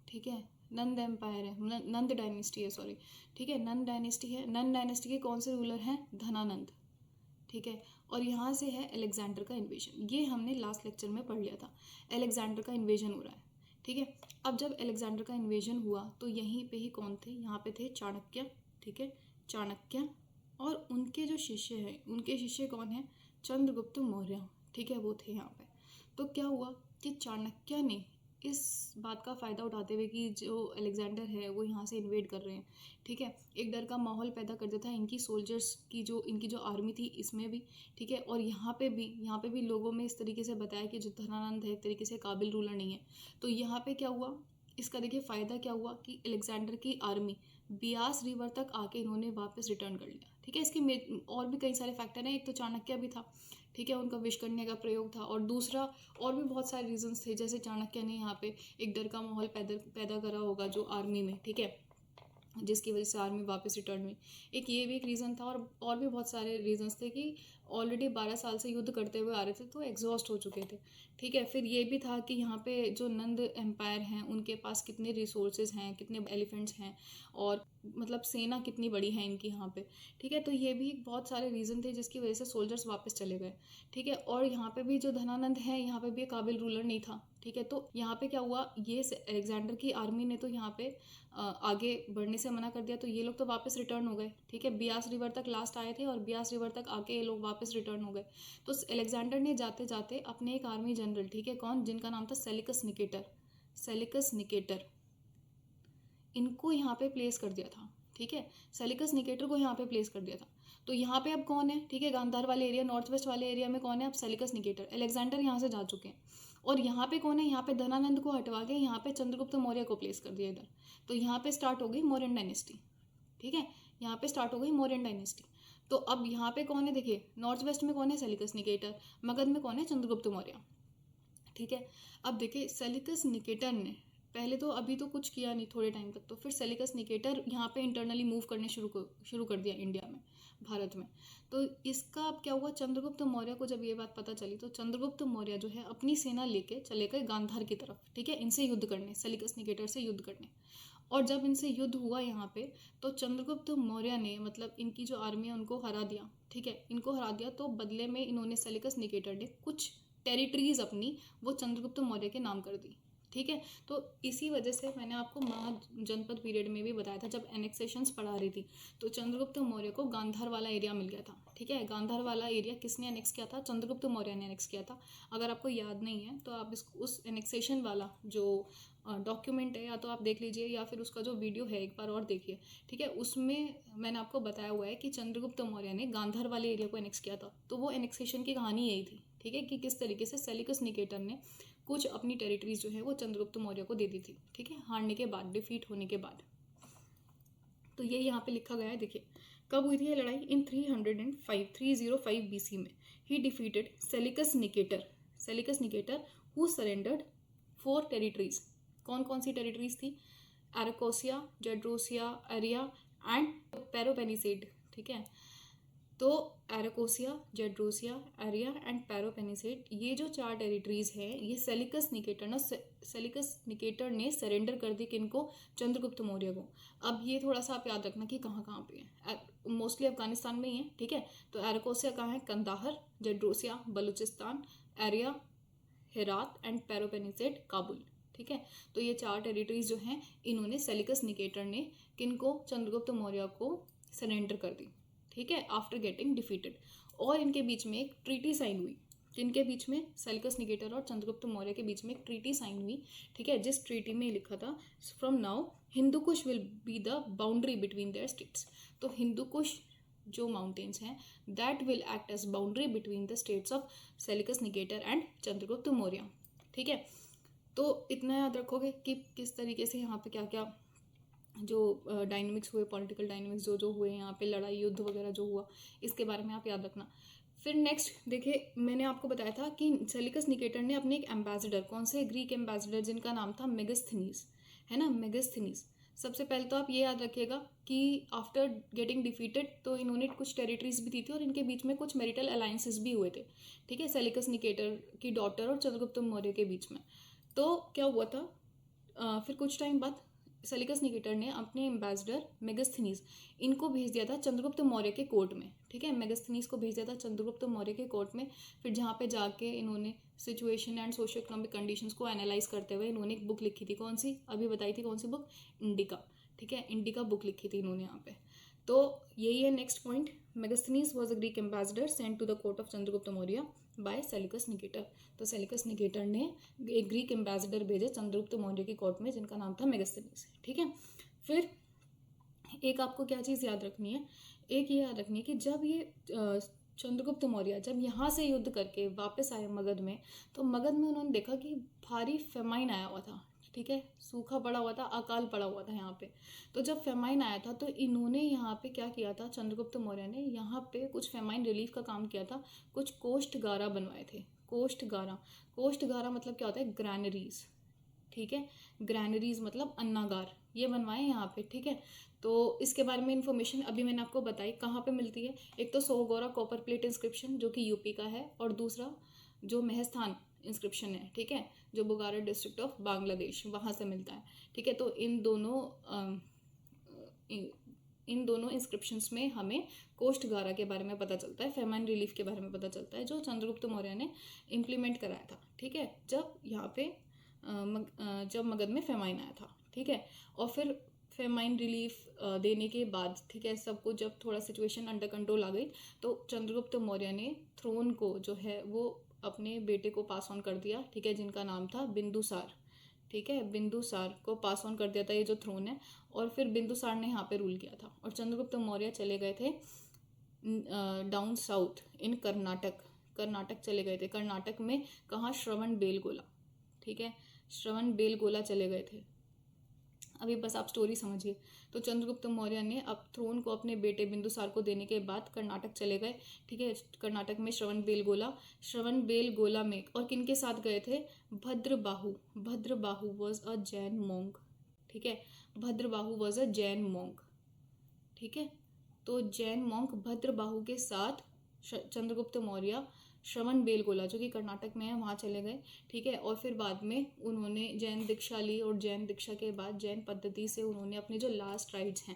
ठीक है, नंद एम्पायर है, नंद डायनेस्टी है, सॉरी। ठीक है, नंद डायनेस्टी है। नंद डायनेस्टी के कौन से रूलर हैं, धनानंद। ठीक है, और यहाँ से है अलेक्जेंडर का इन्वेजन, ये हमने लास्ट लेक्चर में पढ़ लिया था। अलेक्जेंडर का इन्वेजन हो रहा है। ठीक है, अब जब अलेक्जेंडर का इन्वेजन हुआ तो यहीं पे ही कौन थे, यहाँ पे थे चाणक्य। ठीक है, चाणक्य, और उनके जो शिष्य हैं, उनके शिष्य कौन हैं, चंद्रगुप्त मौर्य। ठीक है, वो थे यहाँ पे। तो क्या हुआ कि चाणक्य ने इस बात का फ़ायदा उठाते हुए कि जो अलेक्जेंडर है वो यहाँ से इन्वेड कर रहे हैं, ठीक है, एक डर का माहौल पैदा कर देता है इनकी सोल्जर्स की, जो इनकी जो आर्मी थी इसमें भी। ठीक है, और यहाँ पे भी लोगों में इस तरीके से बताया कि जो धनानंद है एक तरीके से काबिल रूलर नहीं है। तो यहाँ पे क्या हुआ, इसका देखिए फ़ायदा क्या हुआ कि अलेक्जेंडर की आर्मी बियास रिवर तक आके इन्होंने वापस रिटर्न कर लिया। ठीक है, इसके और भी कई सारे फैक्टर हैं, एक तो चाणक्य भी था, ठीक है, उनका विश करने का प्रयोग था, और दूसरा और भी बहुत सारे रीजंस थे, जैसे चाणक्य ने यहाँ पे एक डर का माहौल पैदा करा होगा जो आर्मी में। ठीक है, जिसकी वजह से आर्मी वापस रिटर्न हुई। एक ये भी एक रीज़न था, और भी बहुत सारे रीजंस थे कि ऑलरेडी 12 साल से युद्ध करते हुए आ रहे थे तो एग्जॉस्ट हो चुके थे। ठीक है, फिर ये भी था कि यहाँ पे जो नंद एम्पायर हैं उनके पास कितने रिसोर्सेज हैं, कितने एलिफेंट्स हैं, और मतलब सेना कितनी बड़ी है इनकी यहाँ पे। ठीक है, तो ये भी बहुत सारे रीज़न थे जिसकी वजह से सोल्जर्स वापस चले गए। ठीक है, और यहाँ पे भी जो धनानंद है यहाँ पे भी एक काबिल रूलर नहीं था। ठीक है, तो यहाँ पे क्या हुआ, ये अलेक्जेंडर की आर्मी ने तो यहाँ पे आगे बढ़ने से मना कर दिया, तो ये लोग तो वापस रिटर्न हो गए। ठीक है, बियास रिवर तक लास्ट आए थे और बियास रिवर तक आके ये लोग वापस रिटर्न हो गए। तो अलेक्जेंडर ने जाते जाते अपने एक आर्मी जनरल, ठीक है, कौन, जिनका नाम था सेलिकस निकेटर, सेलिकस निकेटर, इनको यहाँ पे प्लेस कर दिया था। ठीक है, सेलिकस निकेटर को यहाँ पे प्लेस कर दिया था। तो यहाँ पे अब कौन है, ठीक है, गांधार वाले एरिया, नॉर्थ वेस्ट वाले एरिया में कौन है अब, सेलिकस निकेटर। अलेक्जेंडर यहाँ से जा चुके हैं, और यहाँ पे कौन है, यहाँ पे धनानंद को हटवा के यहाँ पे चंद्रगुप्त मौर्य को प्लेस कर दिया इधर। तो यहाँ पे स्टार्ट हो गई मौर्यन डायनेस्टी। ठीक है, यहाँ पे स्टार्ट हो गई मौर्यन डायनेस्टी। तो अब यहाँ पे कौन है, देखिए नॉर्थ वेस्ट में कौन है, सेलिकस निकेटर, मगध में कौन है, चंद्रगुप्त मौर्य। ठीक है, अब देखिए सेलिकस निकेटर ने पहले तो अभी तो कुछ किया नहीं थोड़े टाइम तक, तो फिर सेलिकस निकेटर यहाँ पे इंटरनली मूव करने शुरू कर दिया इंडिया में, भारत में। तो इसका अब क्या हुआ, चंद्रगुप्त मौर्य को जब ये बात पता चली तो चंद्रगुप्त मौर्य जो है अपनी सेना लेके चले गए गांधार की तरफ। ठीक है, इनसे युद्ध करने, सेलिकस निकेटर से युद्ध करने। और जब इनसे युद्ध हुआ यहाँ पे, तो चंद्रगुप्त मौर्य ने मतलब इनकी जो आर्मी है उनको हरा दिया। ठीक है, इनको हरा दिया, तो बदले में इन्होंने, सेलिकस निकेटर ने कुछ टेरिटरीज अपनी वो चंद्रगुप्त मौर्य के नाम कर दी। ठीक है, तो इसी वजह से मैंने आपको महाजनपद पीरियड में भी बताया था, जब एनेक्सेशंस पढ़ा रही थी, तो चंद्रगुप्त मौर्य को गांधार वाला एरिया मिल गया था। ठीक है, गांधार वाला एरिया किसने एनेक्स किया था, चंद्रगुप्त मौर्य ने एनेक्स किया था। अगर आपको याद नहीं है तो आप उस एनेक्सेशन वाला जो डॉक्यूमेंट है या तो आप देख लीजिए, या फिर उसका जो वीडियो है एक बार और देखिए। ठीक है, उसमें मैंने आपको बताया हुआ है कि चंद्रगुप्त मौर्य ने गांधार वाले एरिया को एनेक्स किया था। तो वो एनेक्सेशन की कहानी यही थी। ठीक है, कि किस तरीके से सेलिकस निकेटर ने कुछ अपनी टेरिटरीज जो है वो चंद्रगुप्त मौर्य को दे दी थी। ठीक है, हारने के बाद, डिफीट होने के बाद। तो ये यहाँ पे लिखा गया है, देखिए कब हुई थी ये लड़ाई, इन 305 BC में। ही defeated Seleucus Nicator, Seleucus Nicator who surrendered 4 territories. कौन कौन सी टेरिटरीज थी, एरकोसिया, जेड्रोसिया, एरिया एंड पेरोपेनिसेड। ठीक है, तो एरकोसिया, जेड्रोसिया, एरिया एंड पेरोपेनिसेड, ये जो 4 टेरिटरीज है ये सेलिकस निकेटर ने सरेंडर कर दी किनको, चंद्रगुप्त मौर्य को। अब ये थोड़ा सा आप याद रखना कि कहाँ कहाँ पे है, मोस्टली अफगानिस्तान में ही है। ठीक है, तो एरकोसिया कहाँ है, Kandahar, Gedrosia Balochistan, Aria Herat and Paropamisadae Kabul. ठीक है, तो ये 4 टेरिटरीज जो हैं इन्होंने सेलिकस निकेटर ने किनको, चंद्रगुप्त मौर्य को सरेंडर कर दी। ठीक है, आफ्टर गेटिंग डिफीटेड। और इनके बीच में एक ट्रीटी साइन हुई, इनके बीच में, सेलिकस निकेटर और चंद्रगुप्त मौर्य के बीच में एक ट्रीटी साइन हुई। ठीक है, जिस ट्रीटी में लिखा था, from now Hindu Kush will be the boundary between their states. तो हिंदुकुश जो माउंटेन्स हैं that will act as boundary between the states of Seleucus Nicator and Chandragupta Maurya. ठीक है, तो इतना याद रखोगे कि किस तरीके से यहाँ पे क्या क्या जो डायनेमिक्स हुए, पॉलिटिकल डायनेमिक्स जो जो हुए यहाँ पे, लड़ाई युद्ध वगैरह जो हुआ, इसके बारे में आप याद रखना। फिर नेक्स्ट देखिए, मैंने आपको बताया था कि सेलिकस निकेटर ने अपने एक एम्बेसडर, कौन से, ग्रीक एम्बेसडर, जिनका नाम था मेगास्थनीज, है ना, मेगास्थनीज। सबसे पहले तो आप ये याद रखिएगा कि आफ्टर गेटिंग डिफीटेड तो इन्होंने कुछ टेरिटरीज भी दी थी और इनके बीच में कुछ मैरिटल अलायंसेस भी हुए थे। ठीक है, सेलिकस निकेटर की डॉटर और चंद्रगुप्त मौर्य के बीच में। तो क्या हुआ था, फिर कुछ टाइम बाद सेलिकस निकेटर ने अपने एम्बेसडर मेगास्थनीज, इनको भेज दिया था चंद्रगुप्त मौर्य के कोर्ट में। ठीक है, मेगास्थनीज को भेज दिया था चंद्रगुप्त मौर्य के कोर्ट में। फिर जहाँ पे जाके इन्होंने situation and socio economic conditions को एनालाइज करते हुए इन्होंने एक बुक लिखी थी, कौन सी, अभी बताई थी, कौन सी बुक, इंडिका। ठीक है, इंडिका बुक लिखी थी इन्होंने यहाँ पे। तो यही है next point, Megasthenes was a Greek ambassador sent to the court of Chandragupta Maurya by Seleucus Nicator. तो सेलिकस निकेटर ने एक ग्रीक एम्बेसडर भेजे चंद्रगुप्त मौर्य की कोर्ट में, जिनका नाम था मेगास्थनीज। ठीक है, फिर एक आपको क्या चीज़ याद रखनी है, एक ये याद रखनी है कि जब ये चंद्रगुप्त मौर्य जब यहाँ से युद्ध करके वापस आए मगध में, तो मगध में उन्होंने देखा कि भारी फेमाइन आया हुआ था। ठीक है, सूखा पड़ा हुआ था, अकाल पड़ा हुआ था यहाँ पे। तो जब फेमाइन आया था तो इन्होंने यहाँ पे क्या किया था, चंद्रगुप्त मौर्य ने यहाँ पे कुछ फेमाइन रिलीफ का काम किया था, कुछ कोष्ठगारा बनवाए थे। कोष्ठगारा, कोष्ठगारा मतलब क्या होता है, ग्रैनरीज। ठीक है। ग्रैनरीज मतलब अन्नागार, ये बनवाए यहाँ पे, ठीक है। तो इसके बारे में इंफॉर्मेशन अभी मैंने आपको बताई कहाँ पे मिलती है। एक तो सोगोरा कॉपर प्लेट इंस्क्रिप्शन जो कि यूपी का है, और दूसरा जो महस्थान इंस्क्रिप्शन है, ठीक है, जो बोकारो डिस्ट्रिक्ट ऑफ बांग्लादेश, वहाँ से मिलता है, ठीक है। तो इन दोनों इंस्क्रिप्शंस में हमें कोस्ट गारा के बारे में पता चलता है, फेमाइन रिलीफ के बारे में पता चलता है, जो चंद्रगुप्त मौर्य ने इम्प्लीमेंट कराया था, ठीक है, जब यहाँ पे जब मगध में फेमाइन आया था, ठीक है। और फिर फेमाइन रिलीफ देने के बाद, ठीक है, सब कुछ जब थोड़ा सिचुएशन अंडर कंट्रोल आ गई, तो चंद्रगुप्त मौर्य ने थ्रोन को जो है वो अपने बेटे को पास ऑन कर दिया, ठीक है, जिनका नाम था बिंदुसार, ठीक है। बिंदुसार को पास ऑन कर दिया था ये जो थ्रोन है, और फिर बिंदुसार ने यहाँ पे रूल किया था, और चंद्रगुप्त मौर्य चले गए थे डाउन साउथ इन कर्नाटक चले गए थे। कर्नाटक में कहाँ? श्रवण बेलगोला, ठीक है, श्रवण बेलगोला चले गए थे। अभी बस आप स्टोरी समझिए। तो चंद्रगुप्त मौर्य ने अब थ्रोन को अपने बेटे बिंदुसार को देने के बाद कर्नाटक चले गए, ठीक है। कर्नाटक में श्रवण बेलगोला में और किन के साथ गए थे? भद्रबाहु वॉज अ जैन मोंग, ठीक है, भद्रबाहु वॉज अ जैन मोंग, ठीक है। तो जैन मोंक भद्रबाहु के साथ चंद्रगुप्त मौर्य श्रवण बेलगोला जो कि कर्नाटक में है वहाँ चले गए, ठीक है। और फिर बाद में उन्होंने जैन दीक्षा ली, और जैन दीक्षा के बाद जैन पद्धति से उन्होंने अपने जो लास्ट राइट्स हैं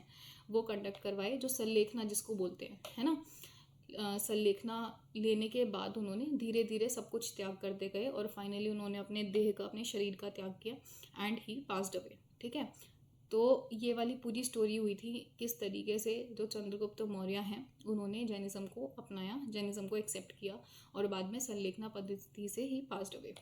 वो कंडक्ट करवाए, जो सल्लेखना जिसको बोलते हैं, है ना। सल्लेखना लेने के बाद उन्होंने धीरे धीरे सब कुछ त्याग करते गए, और फाइनली उन्होंने अपने देह का, अपने शरीर का त्याग किया, एंड ही पास्ड अवे, ठीक है। तो ये वाली पूरी स्टोरी हुई थी किस तरीके से जो चंद्रगुप्त मौर्य हैं उन्होंने जैनिज्म को अपनाया, जैनिज्म को एक्सेप्ट किया, और बाद में सल्लेखना पद्धति से ही पास्ड अवे।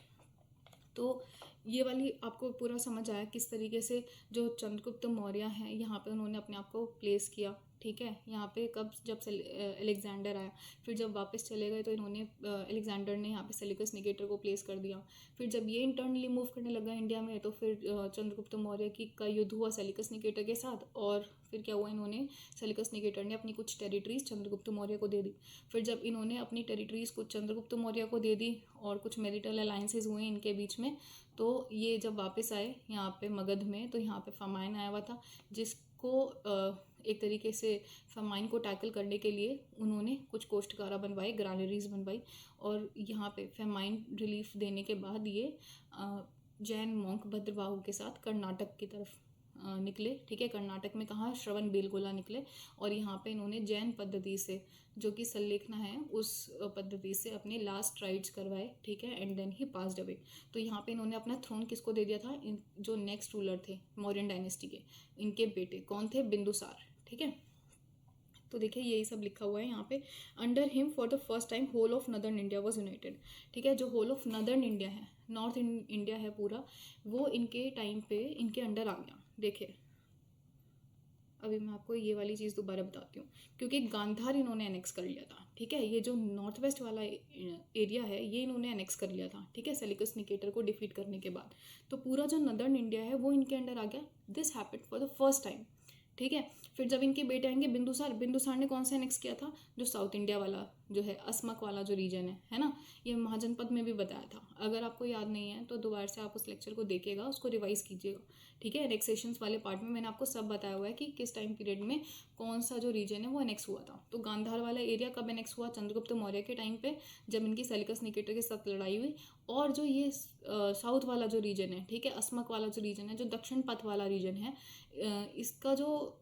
तो ये वाली आपको पूरा समझ आया किस तरीके से जो चंद्रगुप्त मौर्य हैं यहाँ पे उन्होंने अपने आप को प्लेस किया, ठीक है। यहाँ पे कब? जब अलेक्जेंडर आया, फिर जब वापस चले गए तो इन्होंने अलेक्जेंडर ने यहाँ पे सेल्यूकस निकेटर को प्लेस कर दिया। फिर जब ये इंटरनली मूव करने लगा इंडिया में, तो फिर चंद्रगुप्त मौर्य का युद्ध हुआ सेल्यूकस निकेटर के साथ, और फिर क्या हुआ, इन्होंने सेल्यूकस निकेटर ने अपनी कुछ टेरिटरीज चंद्रगुप्त मौर्य को दे दी। फिर जब इन्होंने अपनी टेरिटरीज कुछ चंद्रगुप्त मौर्य को दे दी, और कुछ मैरिटल अलायंसेज हुए इनके बीच में, तो ये जब वापस आए यहाँ पे मगध में, तो यहाँ पे फेमाइन आया हुआ था, जिसको एक तरीके से फेमाइन को टैकल करने के लिए उन्होंने कुछ कोष्टकारा बनवाए, ग्रानरीज बनवाई, और यहाँ पे फेमाइन रिलीफ देने के बाद ये जैन मॉन्क भद्रबाहु के साथ कर्नाटक की तरफ निकले, ठीक है। कर्नाटक में कहाँ? श्रवण बेलगोला निकले, और यहाँ पे इन्होंने जैन पद्धति से जो कि सल्लेखना है उस पद्धति से अपने लास्ट राइट्स करवाए, ठीक है, and then he passed away. तो यहाँ पे इन्होंने अपना थ्रोन किसको दे दिया था? जो नेक्स्ट रूलर थे मौर्यन डायनेस्टी के, इनके बेटे कौन थे? बिंदुसार, ठीक है। तो देखिए यही सब लिखा हुआ है यहाँ पे। Under him for the first time whole of northern India was united, ठीक है। जो होल ऑफ नदर्न इंडिया है, नॉर्थ इंडिया है पूरा, वो इनके टाइम पे इनके अंडर आ गया। देखिए अभी मैं आपको ये वाली चीज़ दोबारा बताती हूँ, क्योंकि गांधार इन्होंने एनेक्स कर लिया था, ठीक है। ये जो नॉर्थ वेस्ट वाला एरिया है ये इन्होंने एनेक्स कर लिया था, ठीक है, सेल्यूकस निकेटर को डिफीट करने के बाद। तो पूरा जो नदर्न इंडिया है वो इनके अंडर आ गया। This happened for the first time, ठीक है। फिर जब इनके बेटे आएंगे बिंदुसार ने कौन सा एनेक्स किया था? जो साउथ इंडिया वाला जो है, असमक वाला जो रीजन है ना। ये महाजनपद में भी बताया था, अगर आपको याद नहीं है तो दोबारा से आप उस लेक्चर को देखिएगा, उसको रिवाइज कीजिएगा, ठीक है। एनेक्सेशंस वाले पार्ट में मैंने आपको सब बताया हुआ है कि किस टाइम पीरियड में कौन सा जो रीजन है वो एनेक्स हुआ था। तो गांधार वाला एरिया कब एनेक्स हुआ? चंद्रगुप्त मौर्य के टाइम पे, जब इनकी सेल्यूकस निकेटर के साथ लड़ाई हुई। और जो ये साउथ वाला जो रीजन है, ठीक है, असमक वाला जो रीजन है, जो दक्षिण पथ वाला रीजन है, इसका जो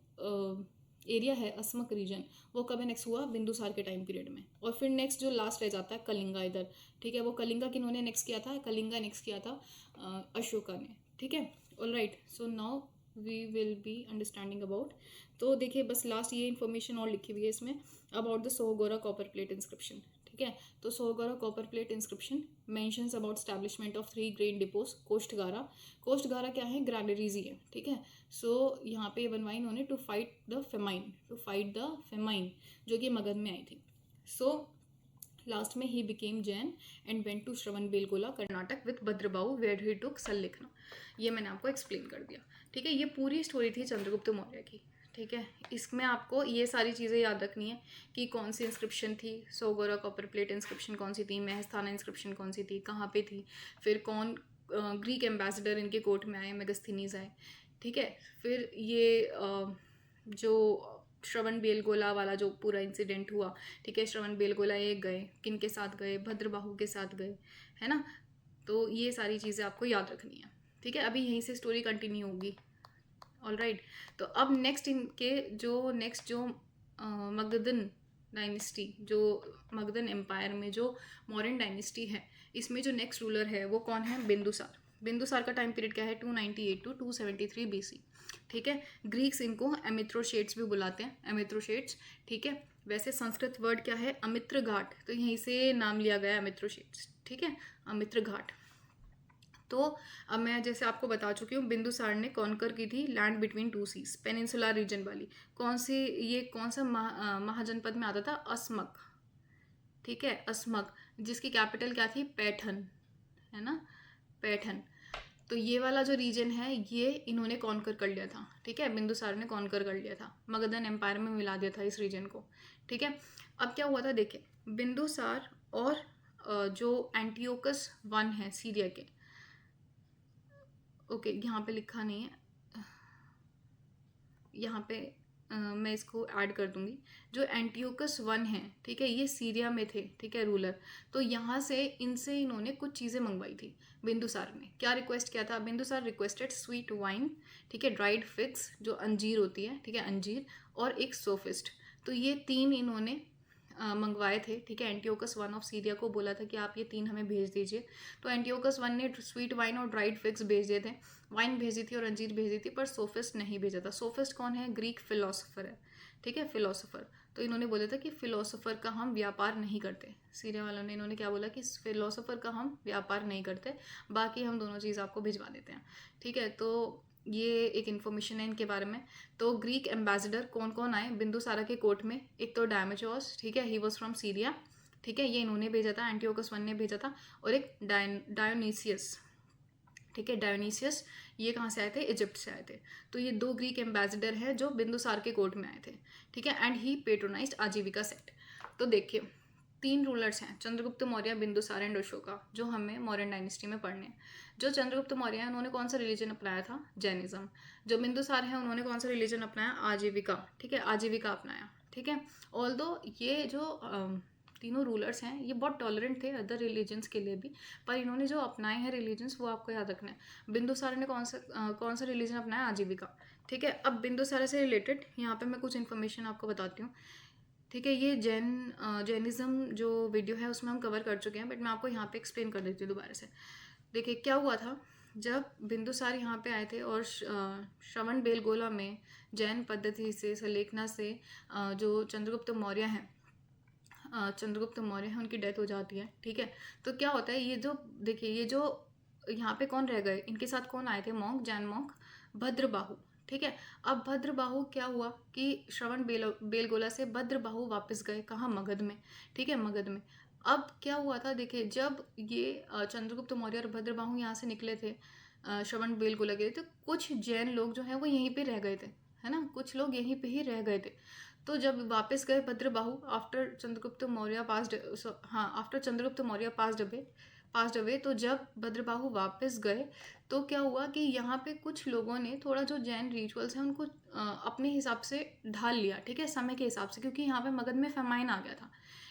एरिया है असमक रीजन, वो कब नेक्स्ट हुआ? बिंदुसार के टाइम पीरियड में। और फिर नेक्स्ट जो लास्ट रह जाता है कलिंगा इधर, ठीक है। वो कलिंगा किन्होंने नेक्स्ट किया था? कलिंगा नेक्स्ट किया था अशोका ने, ठीक है। All right, so now we will be understanding about. तो देखिए बस लास्ट ये इन्फॉर्मेशन और लिखी हुई है इसमें about the Sohgaura copper plate inscription, ठीक है। तो Sohgaura copper plate inscription mentions about establishment of 3 grain depots कोष्टगारा क्या है? ग्रैनरीज ही है, ठीक है। सो यहाँ पे बनवाई इन्होंने टू फाइट द फेमाइन जो कि मगध में आई थी। सो लास्ट में he became Jain and went to Shravana Belgola Karnataka with Bhadrabahu where he took sallekhana. ये मैंने आपको एक्सप्लेन कर दिया, ठीक है। ये पूरी स्टोरी थी चंद्रगुप्त मौर्य की, ठीक है। इसमें आपको ये सारी चीज़ें याद रखनी है कि कौन सी इंस्क्रिप्शन थी, सोगोरा कॉपर प्लेट इंस्क्रिप्शन कौन सी थी, महस्थाना इंस्क्रिप्शन कौन सी थी, कहाँ पे थी, फिर कौन ग्रीक एम्बेसडर इनके कोर्ट में आए, मेगस्थनीज आए, ठीक है। फिर ये जो श्रवण बेलगोला वाला जो पूरा इंसिडेंट हुआ, ठीक है, श्रवण बेलगोला ये गए, किन के साथ गए, भद्रबाहु के साथ गए, है ना। तो ये सारी चीज़ें आपको याद रखनी है, ठीक है। अभी यहीं से स्टोरी कंटिन्यू होगी, ऑल राइट। तो अब नेक्स्ट जो मगधन डायनेस्टी, जो मगधन एम्पायर में जो मौर्यन डायनेस्टी है, इसमें जो नेक्स्ट रूलर है वो कौन है? बिंदुसार। बिंदुसार का टाइम पीरियड क्या है? 298 टू 273 BC, ठीक है। ग्रीक्स इनको एमिथ्रोशेट्स भी बुलाते हैं, एमिथ्रोशेट्स, ठीक है। वैसे संस्कृत वर्ड क्या है? अमित्र घाट, तो यहीं से नाम लिया गया एमिथ्रोशेट्स, ठीक है, अमित्र घाट। तो अब मैं जैसे आपको बता चुकी हूँ, बिंदुसार ने कॉन्कर की थी land between two seas, peninsular region वाली। ये कौन सा महाजनपद में आता था? अस्मक, ठीक है, अस्मक, जिसकी कैपिटल क्या थी? पैठन, है ना, पैठन। तो ये वाला जो रीजन है ये इन्होंने कॉन्कर कर लिया था, ठीक है, बिंदुसार ने कॉन्कर कर लिया था, मगधन एम्पायर में मिला दिया था इस रीजन को, ठीक है। अब क्या हुआ था देखिए, बिंदुसार और जो एंटियोकस वन है सीरिया के, ओके, यहाँ पे लिखा नहीं है, यहाँ पे मैं इसको ऐड कर दूंगी। जो एंटियोकस वन है, ठीक है, ये सीरिया में थे, ठीक है, रूलर। तो यहाँ से इनसे इन्होंने कुछ चीज़ें मंगवाई थी। बिंदुसार ने क्या रिक्वेस्ट किया था? बिंदुसार रिक्वेस्टेड स्वीट वाइन, ठीक है, ड्राइड फिग्स जो अंजीर होती है, ठीक है, अंजीर, और एक सोफिस्ट। तो ये 3 इन्होंने मंगवाए थे, ठीक है। एंटियोकस वन ऑफ सीरिया को बोला था कि आप ये 3 हमें भेज दीजिए। तो एंटियोकस वन ने स्वीट वाइन और ड्राइड फिग्स भेज दिए थे, वाइन भेजी थी और अंजीर भेजी थी, पर सोफिस्ट नहीं भेजा था। सोफिस्ट कौन है? ग्रीक फिलोसोफर है, ठीक है, फिलोसोफर। तो इन्होंने बोला था कि फिलोसोफर का हम व्यापार नहीं करते, सीरिया वालों ने इन्होंने क्या बोला कि फिलोसोफर का हम व्यापार नहीं करते, बाकी हम दोनों चीज़ आपको भिजवा देते हैं, ठीक है। तो ये एक इन्फॉर्मेशन है इनके बारे में। तो ग्रीक एम्बेसडर कौन कौन आए बिंदुसारा के कोर्ट में? एक तो डायमेचोस, ठीक है, ही वॉज फ्रॉम सीरिया, ठीक है, ये इन्होंने भेजा था, एंटियोकस वन ने भेजा था। और एक डायोनीसियस, ठीक है, डायोनीसियस, ये कहाँ से आए थे? इजिप्ट से आए थे। तो ये 2 ग्रीक एम्बेसडर है जो बिंदुसार के कोर्ट में आए थे, ठीक है। एंड ही पेट्रोनाइज्ड आजीविका सेक्ट। तो देखिए 3 रूलर्स हैं, चंद्रगुप्त मौर्य, बिंदुसार एंड अशोका, जो हमें मौर्यन डायनेस्टी में पढ़ने हैं। जो चंद्रगुप्त मौर्य है उन्होंने कौन सा रिलीजन अपनाया था? जैनिज्म। जो बिंदुसार है उन्होंने कौन सा रिलीजन अपनाया? आजीविका, ठीक है, आजीविका अपनाया, ठीक है। ऑल्दो ये जो तीनों रूलर्स हैं ये बहुत टॉलरेंट थे अदर रिलीजन्स के लिए भी, पर इन्होंने जो अपनाए हैं रिलीजन्स वो आपको याद रखना है। बिंदुसार ने कौन सा रिलीजन अपनाया? आजीविका, ठीक है। अब बिंदुसार से रिलेटेड यहाँ पे मैं कुछ इन्फॉर्मेशन आपको बताती हूँ, ठीक है। ये जैनिज्म जो वीडियो है उसमें हम कवर कर चुके हैं, बट मैं आपको यहाँ पे एक्सप्लेन कर देती हूँ दोबारा से। देखिए क्या हुआ था, जब बिंदुसार यहाँ पे आए थे और श्रवण बेलगोला में जैन पद्धति से सलेखना से जो चंद्रगुप्त मौर्य हैं, उनकी डेथ हो जाती है, ठीक है। तो क्या होता है, ये जो देखिए ये जो यहाँ पे कौन रह गए, इनके साथ कौन आए थे? मॉन्क, जैन मॉन्क, भद्रबाहु, ठीक है। अब भद्रबाहु क्या हुआ कि श्रवण बेलगोला से भद्रबाहु वापस गए, कहाँ? मगध में, ठीक है, मगध में। अब क्या हुआ था देखिए, जब ये चंद्रगुप्त मौर्य और भद्रबाहु यहाँ से निकले थे श्रवण बेलगोला के लिए, तो कुछ जैन लोग जो हैं वो यहीं पे रह गए थे, है ना, कुछ लोग यहीं पे ही रह गए थे। तो जब वापस गए Bhadrabahu after Chandragupta Maurya passed away, तो जब भद्रबाहु वापस गए तो क्या हुआ कि यहाँ पे कुछ लोगों ने थोड़ा जो जैन रिचुअल्स हैं उनको अपने हिसाब से ढाल लिया, ठीक है, समय के हिसाब से, क्योंकि यहाँ पे मगध में फेमाइन आ गया था,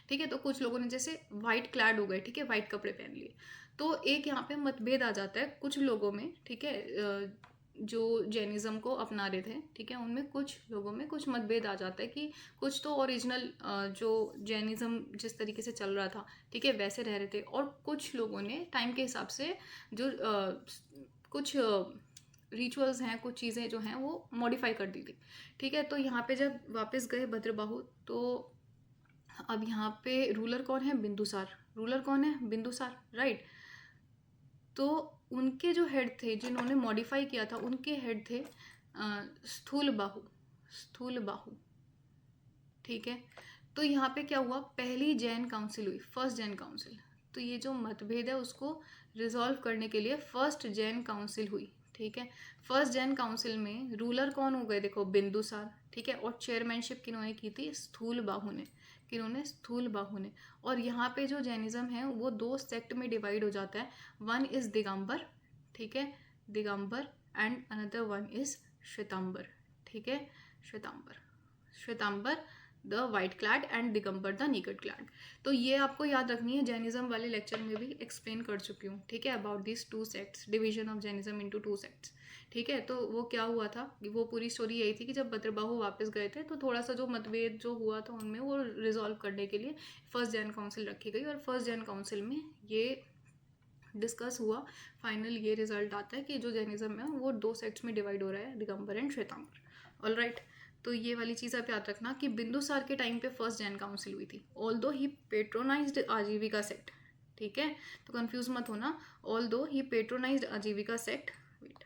ठीक है। तो कुछ लोगों ने जैसे वाइट क्लैड हो गए, ठीक है, वाइट कपड़े पहन लिए। तो एक यहाँ पे मतभेद आ जाता है कुछ लोगों में, ठीक है, जो जैनिज्म को अपना रहे थे, ठीक है, उनमें कुछ लोगों में कुछ मतभेद आ जाता है कि कुछ तो ओरिजिनल जो जैनिज्म जिस तरीके से चल रहा था, ठीक है, वैसे रह रहे थे, और कुछ लोगों ने टाइम के हिसाब से जो कुछ रिचुअल्स हैं, कुछ चीज़ें जो हैं वो मॉडिफाई कर दी थी, ठीक है। तो यहाँ पे जब वापस गए भद्रबाहु, तो अब यहाँ पे रूलर कौन है? बिंदुसार। रूलर कौन है? बिंदुसार, राइट। तो उनके जो हेड थे जिन्होंने मॉडिफाई किया था, उनके हेड थे स्थूल बाहु, ठीक है। तो यहाँ पे क्या हुआ, पहली जैन काउंसिल हुई, फर्स्ट जैन काउंसिल। तो ये जो मतभेद है उसको रिजॉल्व करने के लिए फर्स्ट जैन काउंसिल हुई, ठीक है। फर्स्ट जैन काउंसिल में रूलर कौन हो गए? देखो बिंदुसार, ठीक है, और चेयरमैनशिप किन्होंने की थी? स्थूल बाहु ने। किन्होंने? स्थूल बाहु ने। और यहाँ पे जो जैनिज्म है वो 2 सेक्ट में डिवाइड हो जाता है। वन इज दिगंबर, ठीक है, Digambar, and another one is Shvetambar, ठीक है, Shvetambar the white clad and Digambar the naked clad. तो ये आपको याद रखनी है, जैनिज्म वाले लेक्चर में भी एक्सप्लेन कर चुकी हूँ, ठीक है, about this two sects, division of Jainism into two sects, ठीक है। तो वो क्या हुआ था, वो पूरी स्टोरी यही थी कि जब भद्रबाहु वापस गए थे तो थोड़ा सा जो मतभेद जो हुआ था उनमें वो रिजॉल्व करने के लिए फर्स्ट जैन काउंसिल रखी गई, और फर्स्ट जैन काउंसिल में ये डिस्कस हुआ, फाइनल ये रिजल्ट आता है कि जो जैनिज्म है वो दो सेक्ट्स में डिवाइड हो रहा है, Digambar and Svetambar. All right, तो ये वाली चीज़ आप याद रखना कि बिंदुसार के टाइम पे फर्स्ट जैन काउंसिल हुई थी, ऑल्दो ही पेट्रोनाइज्ड आजीविका सेक्ट, ठीक है, तो कंफ्यूज मत होना, ऑल्दो ही पेट्रोनाइज्ड आजीविका सेक्ट, वेट,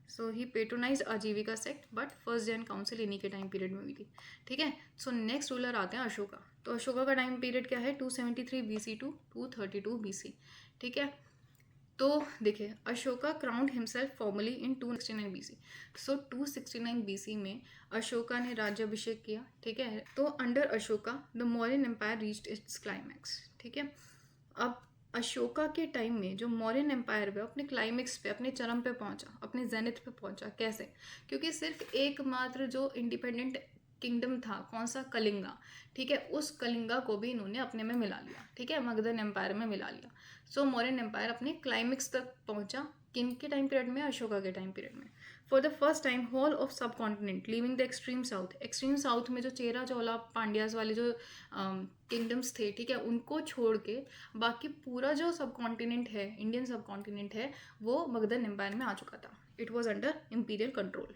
सो ही पेट्रोनाइज्ड आजीविका sect, but first Jan council इन्हीं के टाइम पीरियड में हुई थी, ठीक है। सो नेक्स्ट रूलर आते हैं अशोका। तो अशोका का टाइम पीरियड क्या है, 273 BC टू 232 BC, ठीक है। तो देखिए, अशोका क्राउंड हिमसेल्फ फॉर्मली इन 269 BC। सो 269 BC में अशोका ने राज्याभिषेक किया, ठीक है। तो under Ashoka the Mauryan empire reached its climax, ठीक है। अब अशोका के टाइम में जो मौर्यन एम्पायर पे अपने क्लाइमेक्स पे, अपने चरम पे पहुंचा, अपने जेनिथ पे पहुंचा, कैसे, क्योंकि सिर्फ एकमात्र जो इंडिपेंडेंट किंगडम था, कौन सा, कलिंगा, ठीक है, उस कलिंगा को भी इन्होंने अपने में मिला लिया, ठीक है, मगधन एम्पायर में मिला लिया। सो मौर्यन एम्पायर अपने क्लाइमेक्स तक पहुंचा, किन के टाइम पीरियड में, अशोका के टाइम पीरियड में। For the first time whole of subcontinent leaving the extreme south में जो चेरा चोला पांड्यास वाले जो किंगडम्स थे, ठीक है, उनको छोड़ के बाकी पूरा जो सब कॉन्टिनेंट है, इंडियन सब कॉन्टिनेंट है, वो मगधन एम्पायर में आ चुका था, it was under imperial control,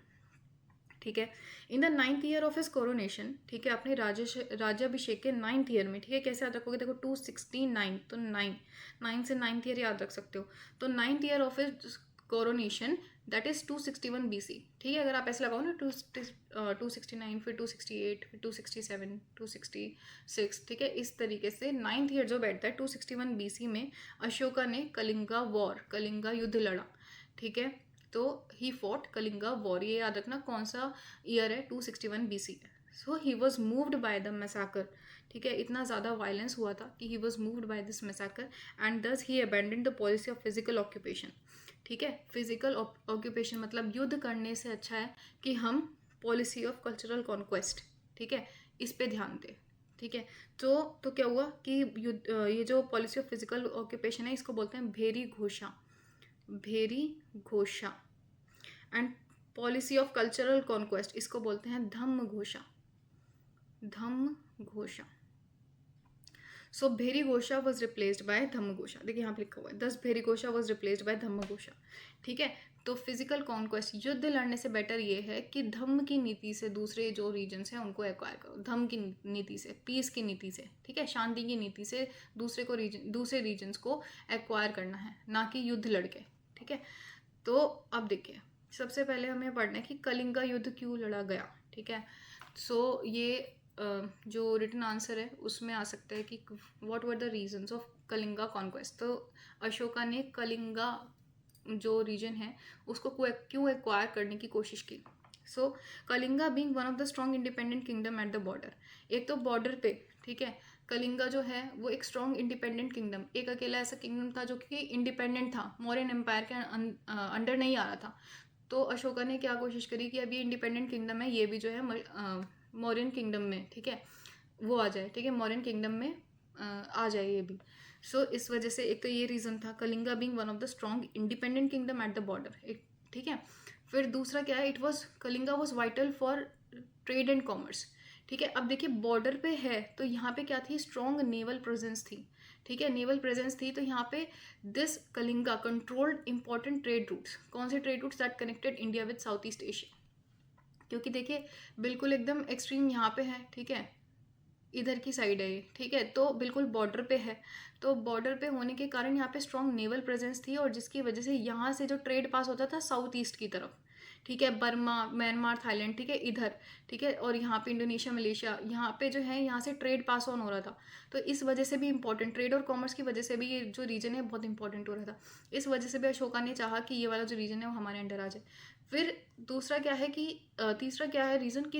ठीक है। In the 9th year of his coronation, ठीक है, अपने राज्याभिषेक के 9th ईयर में, ठीक है, कैसे याद रखोगे, देखो 269, तो 9 से 9th ईयर याद रख सकते हो, तो 9th year of his coronation that is 261 BC, ठीक है। अगर आप ऐसे लगाओ ना 269, फिर 268, फिर 267, 266, ठीक है, इस तरीके से 9th ईयर जो बैठता है 261 BC में अशोका ने कलिंगा युद्ध लड़ा, ठीक है। तो ही फॉट कलिंगा वॉर, ये याद रखना कौन सा ईयर है, 261 BC है। So he was moved by the massacre, ठीक है, इतना ज़्यादा वायलेंस हुआ था कि he was moved by this massacre, and thus he abandoned the policy of physical occupation, ठीक है। फिजिकल ऑक्यूपेशन मतलब युद्ध करने से अच्छा है कि हम पॉलिसी ऑफ कल्चरल कॉन्क्वेस्ट, ठीक है, इस पे ध्यान दें, ठीक है। तो क्या हुआ कि ये जो पॉलिसी ऑफ फिजिकल ऑक्यूपेशन है इसको बोलते हैं Bheri Ghosha, and policy of cultural conquest इसको बोलते हैं Dhamma Ghosha. So Bheri Ghosha was replaced by Dhamma Ghosha, देखिए यहाँ पे लिखा हुआ है 10 Bheri Ghosha was replaced by Dhamma Ghosha, ठीक है। तो फिजिकल कॉन्क्वेस्ट, युद्ध लड़ने से बेटर ये है कि धम्म की नीति से दूसरे जो रीजन्स हैं उनको एक्वायर करो, धम्म की नीति से, पीस की नीति से, ठीक है, शांति की नीति से दूसरे रीजन्स को एक्वायर करना है, ना कि युद्ध लड़के, ठीक है। तो अब देखिए, सबसे पहले हमें पढ़ना है कि कलिंगा युद्ध क्यों लड़ा गया, ठीक है। सो ये जो रिटन आंसर है उसमें आ सकता है कि what were the reasons of Kalinga conquest. तो अशोका ने कलिंगा जो रीजन है उसको क्यों एक्वायर करने की कोशिश की। So Kalinga being one of the strong independent kingdom at the border, एक तो बॉर्डर पे, ठीक है, कलिंगा जो है वो एक स्ट्रॉन्ग इंडिपेंडेंट किंगडम, एक अकेला ऐसा किंगडम था जो कि इंडिपेंडेंट था, मौर्यन एम्पायर के अंडर नहीं आ रहा था। तो अशोका ने क्या कोशिश करी कि अभी इंडिपेंडेंट किंगडम है, ये भी जो है मौर्यन किंगडम में, ठीक है, वो आ जाए, ठीक है, मौर्यन किंगडम में आ जाए ये भी। सो इस वजह से एक तो ये रीज़न था, Kalinga being one of the strong independent kingdom at the border, एक, ठीक है। फिर दूसरा क्या है, Kalinga was vital for trade and commerce, ठीक है। अब देखिए बॉर्डर पे है तो यहाँ पे क्या थी, स्ट्रॉन्ग नेवल प्रेजेंस थी, ठीक है, नेवल प्रेजेंस थी। तो यहाँ पे this Kalinga controlled important trade routes, कौन से trade routes that connected India with south east Asia, क्योंकि देखिए बिल्कुल एकदम एक्सट्रीम यहाँ पे है, ठीक है, इधर की साइड है ये, ठीक है, तो बिल्कुल बॉर्डर पे है। तो बॉर्डर पे होने के कारण यहाँ पे स्ट्रॉन्ग नेवल प्रेजेंस थी, और जिसकी वजह से यहाँ से जो ट्रेड पास होता था साउथ ईस्ट की तरफ, ठीक है, बर्मा, म्यांमार, थाईलैंड, ठीक है, इधर, ठीक है, और यहाँ पे इंडोनेशिया, मलेशिया, यहाँ पे जो है यहाँ से ट्रेड पास ऑन हो रहा था। तो इस वजह से भी इंपॉर्टेंट, ट्रेड और कॉमर्स की वजह से भी ये जो रीजन है बहुत इंपॉर्टेंट हो रहा था। इस वजह से भी अशोका ने चाहा कि ये वाला जो रीजन है वो हमारे अंडर आ जाए। फिर दूसरा क्या है कि तीसरा क्या है रीज़न कि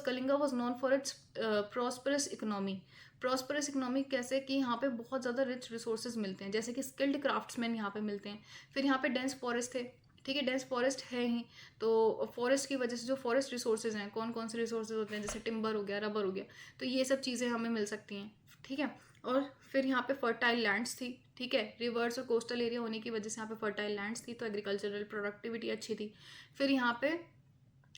Kalinga was known for its prosperous economy, prosperous economy कैसे कि यहाँ पे बहुत ज़्यादा रिच रिसोर्सेज मिलते हैं, जैसे कि स्किल्ड क्राफ्ट्समैन यहाँ पे मिलते हैं। फिर यहाँ पे डेंस फॉरेस्ट थे, ठीक है, डेंस फॉरेस्ट है ही, तो फॉरेस्ट की वजह से जो फॉरेस्ट रिसोर्सेज हैं, कौन कौन से रिसोर्सेज होते हैं, जैसे टिम्बर हो गया, रबर हो गया, तो ये सब चीज़ें हमें मिल सकती हैं, ठीक है। और फिर यहाँ पे फर्टाइल लैंड्स थी, ठीक है, रिवर्स और कोस्टल एरिया होने की वजह से यहाँ पे फर्टाइल लैंड्स थी, तो एग्रीकल्चरल प्रोडक्टिविटी अच्छी थी। फिर यहाँ पे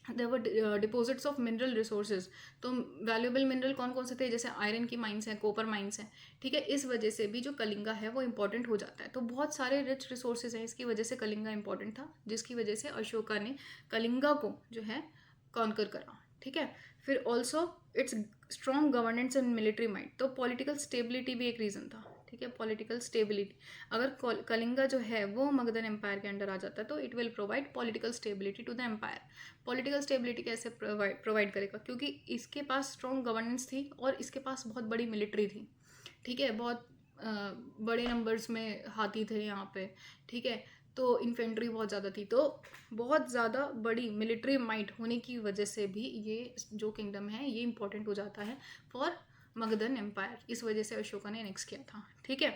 देवर डिपॉजिट्स ऑफ मिनरल रिसोर्सेज, तो वैल्यूएबल मिनरल कौन कौन से थे, जैसे आयरन की माइंस हैं, कॉपर माइंस हैं, ठीक है। इस वजह से भी जो कलिंगा है वो इंपॉर्टेंट हो जाता है। तो बहुत सारे रिच रिसोर्सेज हैं, इसकी वजह से कलिंगा इंपॉर्टेंट था, जिसकी वजह से अशोका ने कलिंगा को जो है कॉन्कर करा, ठीक है। फिर also it's strong governance and military might, तो पॉलिटिकल स्टेबिलिटी भी एक रीज़न था, ठीक है। पॉलिटिकल स्टेबिलिटी, अगर कलिंगा जो है वो मगधन एम्पायर के अंडर आ जाता है तो it will provide political stability to the empire. Political stability कैसे प्रोवाइड करेगा, क्योंकि इसके पास स्ट्रॉन्ग गवर्नेंस थी और इसके पास बहुत बड़ी मिलिट्री थी, ठीक है, बहुत बड़े नंबर्स में हाथी थे यहाँ पे, ठीक है, तो इन्फेंट्री बहुत ज़्यादा थी, तो बहुत ज़्यादा बड़ी मिलिट्री माइट होने की वजह से भी ये जो किंगडम है ये इंपॉर्टेंट हो जाता है फॉर मगधन एम्पायर। इस वजह से अशोका ने एनेक्स किया था, ठीक है।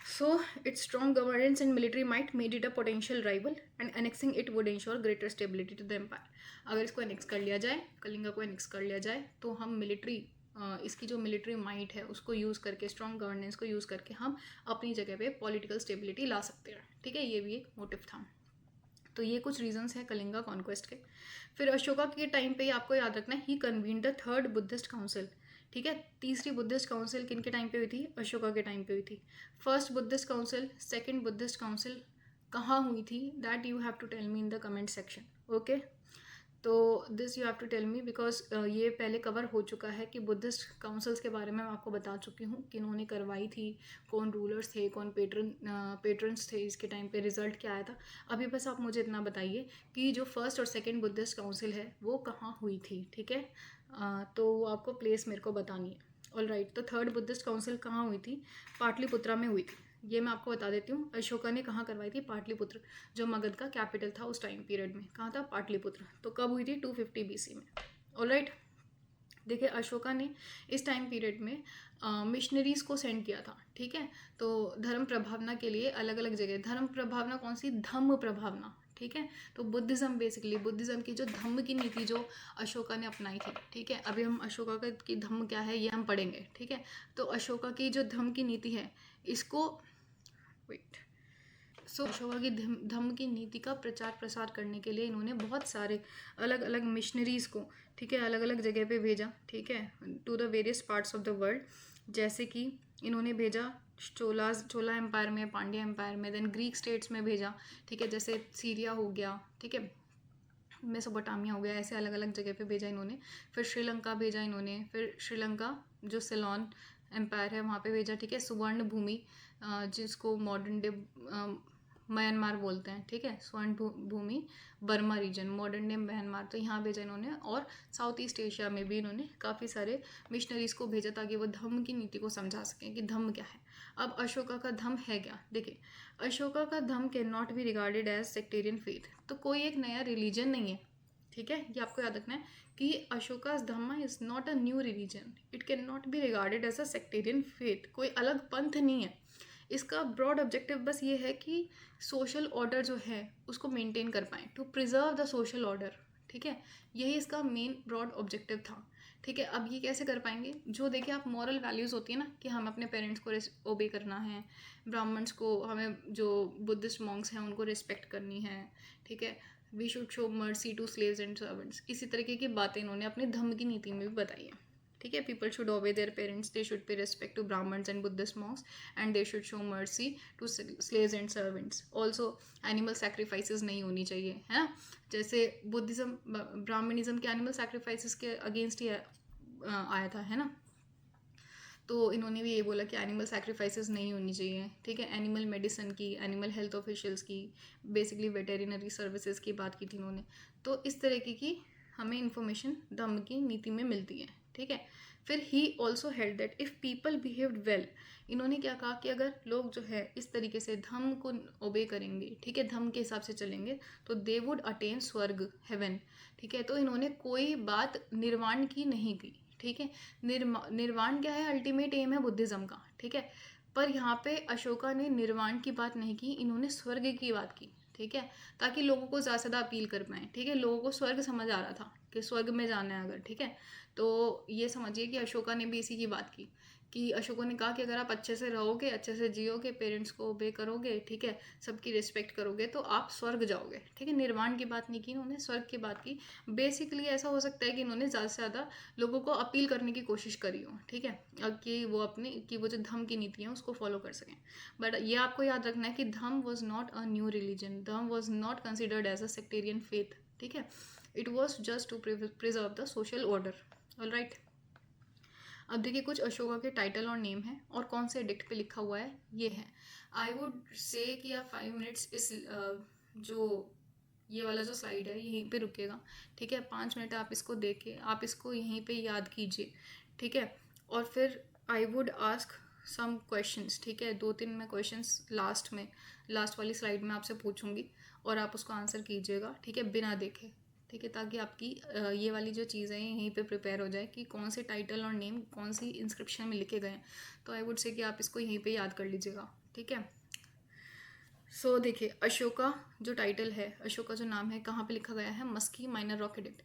So its strong governance and military might made it a potential rival and annexing it would ensure greater stability to the empire. अगर इसको एनेक्स कर लिया जाए, कलिंगा को एनेक्स कर लिया जाए, तो हम मिलिट्री इसकी जो मिलिट्री माइट है उसको यूज़ करके, स्ट्रॉन्ग गवर्नेंस को यूज़ करके हम अपनी जगह पे पॉलिटिकल स्टेबिलिटी ला सकते हैं, ठीक है। ये भी एक मोटिव था। तो ये कुछ रीजंस हैं कलिंगा कॉन्क्वेस्ट के। फिर अशोका के टाइम पे आपको याद रखना है, he convened the third Buddhist council, ठीक है। तीसरी बुद्धिस्ट काउंसिल किन के टाइम पे हुई थी, अशोका के टाइम पे हुई थी। First Buddhist council, second Buddhist council कहाँ हुई थी, that you have to tell me in the comment section, okay. तो this you have to tell me because ये पहले कवर हो चुका है कि बुद्धिस्ट काउंसिल्स के बारे में मैं आपको बता चुकी हूँ कि इन्होंने करवाई थी, कौन रूलर्स थे, कौन पेट्रन्स थे, इसके टाइम पे रिजल्ट क्या आया था। अभी बस आप मुझे इतना बताइए कि जो फर्स्ट और सेकंड बुद्धिस्ट काउंसिल है वो कहाँ हुई थी, ठीक है। तो वो आपको प्लेस मेरे को बतानी है। ऑल राइट, तो थर्ड बुद्धिस्ट काउंसिल कहाँ हुई थी, पाटलिपुत्रा में हुई थी। ये मैं आपको बता देती हूँ, अशोका ने कहाँ करवाई थी, पाटलिपुत्र, जो मगध का कैपिटल था उस टाइम पीरियड में, कहाँ था, पाटलिपुत्र। तो कब हुई थी, 250 BC में। ऑलराइट, देखिए अशोका ने इस टाइम पीरियड में मिशनरीज को सेंड किया था, ठीक है। तो धर्म प्रभावना के लिए अलग अलग जगह, धर्म प्रभावना कौन सी, धम्म प्रभावना, ठीक है। तो बुद्धिज्म, बेसिकली बुद्धिज्म की जो धम्म की नीति जो अशोका ने अपनाई थी, ठीक है। अभी हम अशोका की धम्म क्या है ये हम पढ़ेंगे, ठीक है। तो अशोका की जो धम्म की नीति है, इसको वेट सो अशोका की धम्म की नीति का प्रचार प्रसार करने के लिए इन्होंने बहुत सारे अलग अलग मिशनरीज को, ठीक है, अलग अलग जगह पे भेजा, ठीक है, to the various parts of the world. जैसे कि इन्होंने भेजा चोला एम्पायर में, पांड्या एम्पायर में, देन ग्रीक स्टेट्स में भेजा, ठीक है, जैसे सीरिया हो गया, ठीक है, मेसोपोटामिया हो गया, ऐसे अलग अलग जगह पे भेजा इन्होंने। फिर श्रीलंका भेजा इन्होंने, फिर श्रीलंका जो सिलोन एम्पायर है वहाँ पे भेजा, ठीक है। सुवर्ण भूमि, जिसको मॉडर्न डे म्यांमार बोलते हैं, ठीक है, Swarna Bhumi, Burma region, modern day Myanmar, तो यहाँ भेजा इन्होंने। और साउथ ईस्ट एशिया में भी इन्होंने काफ़ी सारे मिशनरीज को भेजा ताकि वो धम्म की नीति को समझा सकें कि धम्म क्या है। अब अशोका का धम्म है क्या, देखिए, अशोका का Dhamma can not be regarded as sectarian faith, तो कोई एक नया रिलीजन नहीं है, ठीक है। ये आपको याद रखना है कि Ashoka Dhamma is not a new religion, it can not be regarded as a sectarian faith, कोई अलग पंथ नहीं है। इसका ब्रॉड ऑब्जेक्टिव बस ये है कि सोशल ऑर्डर जो है उसको मेंटेन कर पाएँ, to preserve the social order, ठीक है। यही इसका मेन ब्रॉड ऑब्जेक्टिव था, ठीक है। अब ये कैसे कर पाएंगे, जो देखिए आप मॉरल वैल्यूज़ होती है ना कि हम अपने पेरेंट्स को ओबे करना है, ब्राह्मण्स को, हमें जो बुद्धिस्ट मॉन्क्स हैं उनको रिस्पेक्ट करनी है, ठीक है, we should show mercy to slaves and servants, इसी तरीके की बातें इन्होंने अपने धम्म की नीति में भी बताई है, ठीक है। People should obey their parents, they should pay respect to Brahmins and Buddhist monks, and they should show mercy to slaves and servants. Also animal sacrifices नहीं होनी चाहिए, है ना। जैसे बुद्धिज्म, ब्राह्मणिज्म के एनिमल सैक्रिफाइसेस के अगेंस्ट ही आया था, है ना। तो इन्होंने भी ये बोला कि एनिमल सैक्रिफाइसेस नहीं होनी चाहिए, ठीक है। एनिमल मेडिसिन की, एनिमल हेल्थ ऑफिशियल्स की, बेसिकली वेटेरिनरी सर्विसेज की बात की थी इन्होंने। तो इस तरीके की हमें इन्फॉर्मेशन धम्म की नीति में मिलती है, ठीक है। फिर he also held that if people behaved well, इन्होंने क्या कहा कि अगर लोग जो है इस तरीके से धम्म को ओबे करेंगे, ठीक है, धम्म के हिसाब से चलेंगे, तो दे वुड अटेन स्वर्ग, हेवन, ठीक है। तो इन्होंने कोई बात निर्वाण की नहीं की, ठीक है। निर्वाण क्या है, अल्टीमेट एम है बुद्धिज्म का, ठीक है। पर यहाँ पे अशोका ने निर्वाण की बात नहीं की, इन्होंने स्वर्ग की बात की, ठीक है, ताकि लोगों को ज़्यादा से ज़्यादा अपील कर पाएँ, ठीक है। लोगों को स्वर्ग समझ आ रहा था कि स्वर्ग में जाना है अगर, ठीक है। तो ये समझिए कि अशोका ने भी इसी की बात की, कि अशोका ने कहा कि अगर आप अच्छे से रहोगे, अच्छे से जियोगे, पेरेंट्स को ओबे करोगे, ठीक है, सबकी रिस्पेक्ट करोगे, तो आप स्वर्ग जाओगे, ठीक है। निर्वाण की बात नहीं की उन्होंने, स्वर्ग की बात की। बेसिकली ऐसा हो सकता है कि इन्होंने ज़्यादा से ज़्यादा लोगों को अपील करने की कोशिश करी हो, ठीक है, कि वो अपने कि वो जो धम्म की नीति है उसको फॉलो कर सकें। बट ये आपको याद रखना है कि Dhamma was not a new religion, Dhamma was not considered as a sectarian faith, ठीक है। It was just to preserve the social order. All right, अब देखिए कुछ अशोका के टाइटल और नेम है और कौन से एडिक्ट पे लिखा हुआ है ये है। आई वुड से कि आप 5 मिनट्स इस जो ये वाला जो स्लाइड है यहीं पे रुकेगा, ठीक है। 5 मिनट आप इसको देख के आप इसको यहीं पे याद कीजिए, ठीक है। और फिर I would ask some questions, ठीक है। 2-3 मैं क्वेश्चंस लास्ट वाली स्लाइड में आपसे पूछूंगी और आप उसको आंसर कीजिएगा, ठीक है, बिना देखे, ठीक है, ताकि आपकी ये वाली जो चीज़ें हैं यहीं पे प्रिपेयर हो जाए कि कौन से टाइटल और नेम कौन सी इंस्क्रिप्शन में लिखे गए हैं। तो आई वुड से कि आप इसको यहीं पे याद कर लीजिएगा, ठीक है। सो देखिए अशोका जो टाइटल है, अशोका जो नाम है, कहाँ पे लिखा गया है, Maski minor rock edict.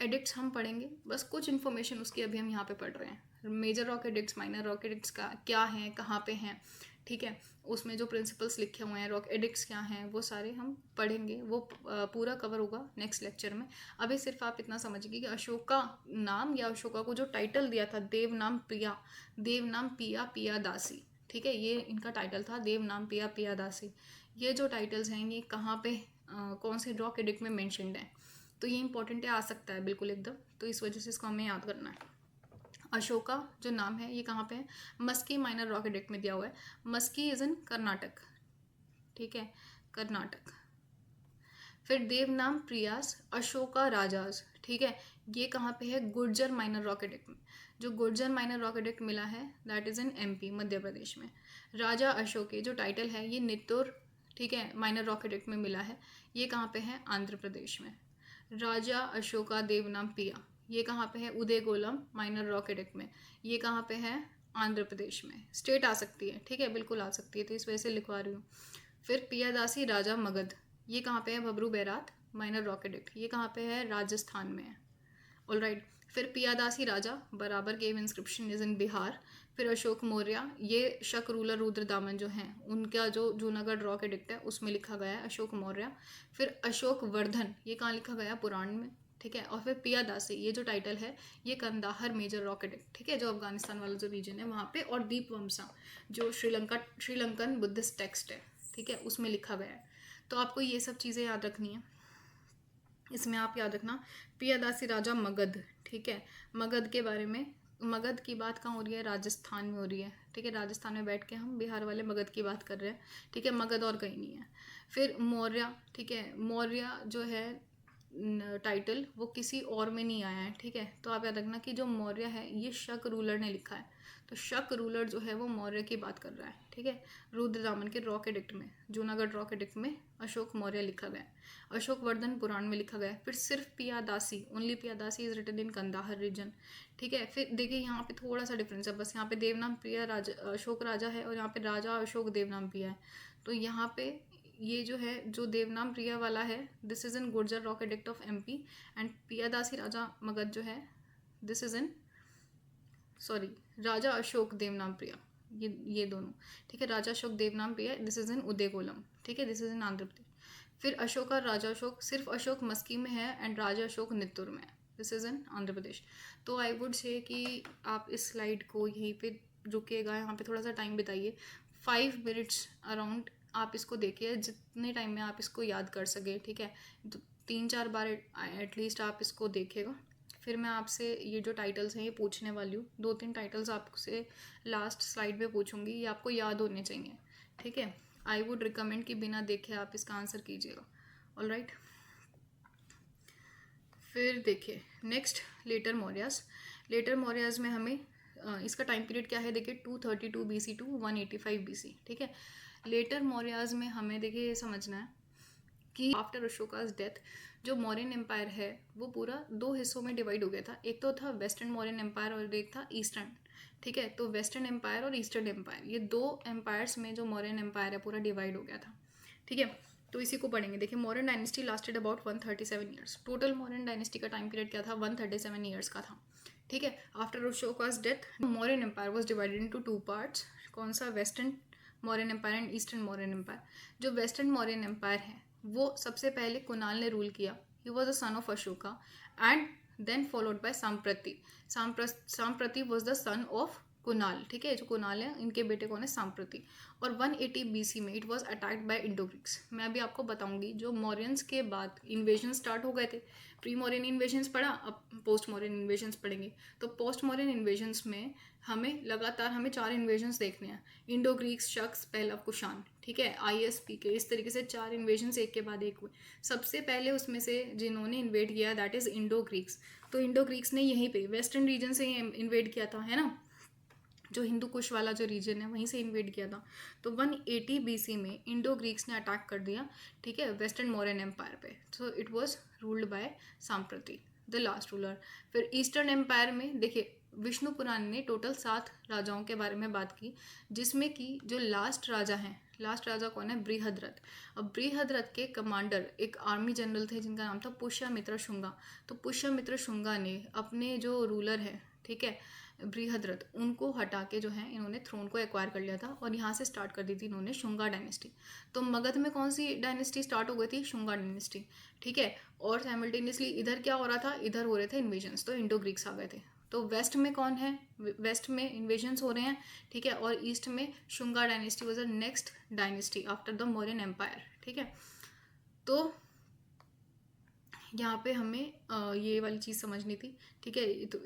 Edicts हम पढ़ेंगे, बस कुछ इन्फॉर्मेशन उसकी अभी हम यहाँ पे पढ़ रहे हैं। Major rock edicts, minor rock edicts का क्या है, कहाँ पे हैं, ठीक है, उसमें जो प्रिंसिपल्स लिखे हुए हैं, रॉक एडिक्ट्स क्या हैं, वो सारे हम पढ़ेंगे। वो पूरा कवर होगा नेक्स्ट लेक्चर में। अभी सिर्फ आप इतना समझिए कि अशोका नाम या अशोका को जो टाइटल दिया था, देव नाम प्रिया, देव नाम पिया, पिया दासी, ठीक है, ये इनका टाइटल था, देव नाम पिया, पिया दासी। ये जो टाइटल्स हैं ये कहाँ पे कौन से रॉक एडिक्ट में मेंशन्ड है, तो ये इंपॉर्टेंट है, आ सकता है बिल्कुल एकदम, तो इस वजह से इसको हमें याद करना है। अशोका जो नाम है ये कहाँ पे है, मस्की माइनर रॉक एडिक्ट में दिया हुआ है। मस्की इज इन कर्नाटक, ठीक है, कर्नाटक। फिर देव नाम प्रियास, अशोका राजाज, ठीक है, ये कहाँ पे है, गुर्जर माइनर रॉक एडिक्ट में। जो गुर्जर माइनर रॉक एडिक्ट मिला है that is in MP, Madhya Pradesh में। राजा अशोक जो टाइटल है ये नित्तूर, ठीक है, माइनर रॉक एडिक्ट में मिला है, ये कहाँ पे है, आंध्र प्रदेश में। राजा अशोका देवनाम पिया, ये कहाँ पे है, उदयगोलम माइनर रॉक एडिक्ट में, ये कहाँ पे है, आंध्र प्रदेश में। स्टेट आ सकती है, ठीक है, बिल्कुल आ सकती है, तो इस वजह से लिखवा रही हूँ। फिर पियादासी राजा मगध, ये कहाँ पे है, भबरू बैरात माइनर रॉक एडिक्ट, ये कहाँ पे है, राजस्थान में है। ऑल राइट, फिर पियादासी राजा बराबर केव इंस्क्रिप्शन इज इन बिहार। फिर अशोक मौर्य, ये शक रूलर रुद्र दामन जो हैं उनका जो जूनागढ़ रॉक एडिक्ट है उसमें लिखा गया है अशोक मौर्य। फिर अशोक वर्धन, ये कहाँ लिखा गया, पुराण में, ठीक है। और फिर पियादासी ये जो टाइटल है ये कंदाहर मेजर रॉक एडिक्ट, ठीक है, जो अफगानिस्तान वाला जो रीजन है वहाँ पे। और दीपवमसा जो श्रीलंकन बुद्धिस्ट टेक्स्ट है, ठीक है, उसमें लिखा गया है। तो आपको ये सब चीज़ें याद रखनी है। इसमें आप याद रखना पियादासी राजा मगध, ठीक है, मगध के बारे में। मगध की बात कहाँ हो रही है, राजस्थान में हो रही है, ठीक है, राजस्थान में बैठ के हम बिहार वाले मगध की बात कर रहे हैं, ठीक है, मगध और कहीं नहीं है। फिर मौर्य, ठीक है, मौर्य जो है टाइटल वो किसी और में नहीं आया है, ठीक है। तो आप याद रखना कि जो मौर्य है ये शक रूलर ने लिखा है, तो शक रूलर जो है वो मौर्य की बात कर रहा है, ठीक है। रुद्रदामन के रॉक एडिक्ट में, जूनागढ़ रॉक एडिक्ट में अशोक मौर्य लिखा गया है। अशोक वर्धन पुराण में लिखा गया है। फिर सिर्फ Piyadasi, only Piyadasi is written in Kandahar region, ठीक है। फिर देखिए यहाँ पे थोड़ा सा डिफरेंस है, बस यहाँ पे देवनाम प्रिया राजा अशोक राजा है और यहाँ पे राजा अशोक देवनाम प्रिया है। तो यहाँ पे ये जो है जो देवनाम प्रिया वाला है this is in Gurjara rock edict of MP. And Piyadasi Raja Magadha जो है this is in, sorry, Raja Ashoka Devanam Priya, ये दोनों, ठीक है, Raja Ashoka Devanam Priya this is in Udegolam, ठीक है, this is in Andhra Pradesh. फिर अशोक और राजा अशोक, सिर्फ अशोक मस्की में है एंड राजा अशोक नित्तूर में है, दिस इज इन आंध्र प्रदेश। तो आई वुड से कि आप इस स्लाइड को यहीं पे रुकेगा, यहाँ पे थोड़ा सा टाइम बिताइए, 5 मिनट्स अराउंड आप इसको देखिए, जितने टाइम में आप इसको याद कर सके, ठीक है। तो 3-4 बार एटलीस्ट आप इसको देखेगा। फिर मैं आपसे ये जो टाइटल्स हैं ये पूछने वाली हूँ, 2-3 टाइटल्स आपसे लास्ट स्लाइड पे पूछूंगी, ये आपको याद होने चाहिए, ठीक है। आई वुड रिकमेंड कि बिना देखे आप इसका आंसर कीजिएगा। ऑल राइट, फिर देखिए next later Mauryas. Later Mauryas में हमें इसका टाइम पीरियड क्या है, देखिए 232 BC टू 185 BC, ठीक है। लेटर मौर्यास में हमें देखिए ये समझना है कि आफ्टर अशोकाज डेथ जो मौर्यन एम्पायर है वो पूरा दो हिस्सों में डिवाइड हो गया था। एक तो था वेस्टर्न मौर्यन एम्पायर और एक था ईस्टर्न। ठीक है, तो वेस्टर्न एम्पायर और ईस्टर्न एम्पायर, ये दो एम्पायर्स में जो मौर्यन एम्पायर है पूरा डिवाइड हो गया था। ठीक है, तो इसी को पढ़ेंगे। देखिए, Mauryan dynasty lasted about 137 years. Total Mauryan dynasty का टाइम पीरियड क्या था? 137 ईयर्स का था। ठीक है, after Ashoka's death Mauryan empire was divided into two parts. कौन सा? Western Mauryan empire and eastern Mauryan empire. जो वेस्टर्न मौर्यन एम्पायर है वो सबसे पहले कुणाल ने रूल किया। He was a son of Ashoka and then followed by Samprati. Samprati was the son of Kunal. ठीक है, जो कुणाल है इनके बेटे कौन है? सांप्रति। और 180 BC में it was attacked by Indo Greeks. मैं अभी आपको बताऊंगी जो मौर्यंस के बाद इन्वेजन स्टार्ट हो गए थे। प्री मौर्यन इन्वेजन्स पढ़ा, अब पोस्ट मौर्यन इन्वेजन्स पढ़ेंगे। तो पोस्ट मौर्यन इन्वेजन्स में हमें लगातार हमें 4 इन्वेजन्स देखने हैं। इंडो ग्रीक्स, शक्स, पहलव, कुषाण। ठीक है, ISP के इस तरीके से 4 इन्वेजन्स एक के बाद एक हुए। सबसे पहले उसमें से जिन्होंने इन्वेड किया दैट इज इंडो ग्रीक्स। तो इंडो ग्रीक्स ने यहीं पे वेस्टर्न रीजन से ही इन्वेड किया था, है ना, जो हिंदू कुश वाला जो रीजन है वहीं से इन्वेड किया था। तो 180 BC में इंडो ग्रीक्स ने अटैक कर दिया, ठीक है, वेस्टर्न मौर्यन एम्पायर पे। So it was ruled by Samprati, the last ruler. फिर ईस्टर्न एम्पायर में देखिए, विष्णु पुराण ने टोटल 7 राजाओं के बारे में बात की, जिसमें कि जो लास्ट राजा हैं, लास्ट राजा कौन है? बृहद्रथ। अब बृहद्रथ के कमांडर एक आर्मी जनरल थे जिनका नाम था पुष्यमित्र शुंगा। तो पुष्यमित्र शुंगा ने अपने जो रूलर है, ठीक है, बृहद्रथ, उनको हटा के जो है इन्होंने थ्रोन को एक्वायर कर लिया था और यहाँ से स्टार्ट कर दी थी इन्होंने शुंगा डायनेस्टी। तो मगध में कौन सी डायनेस्टी स्टार्ट हो गई थी? शुंगा डायनेस्टी। ठीक है, और साइमल्टेनियसली इधर क्या हो रहा था? इधर हो रहे थे इन्वेजन्स, तो इंडो ग्रीक्स आ गए थे। तो वेस्ट में कौन है? वेस्ट में इन्वेजन्स हो रहे हैं, ठीक है, और ईस्ट में Shunga dynasty was the next dynasty after the Mauryan empire. ठीक है, तो यहाँ पे हमें ये वाली चीज़ समझनी थी। ठीक है, तो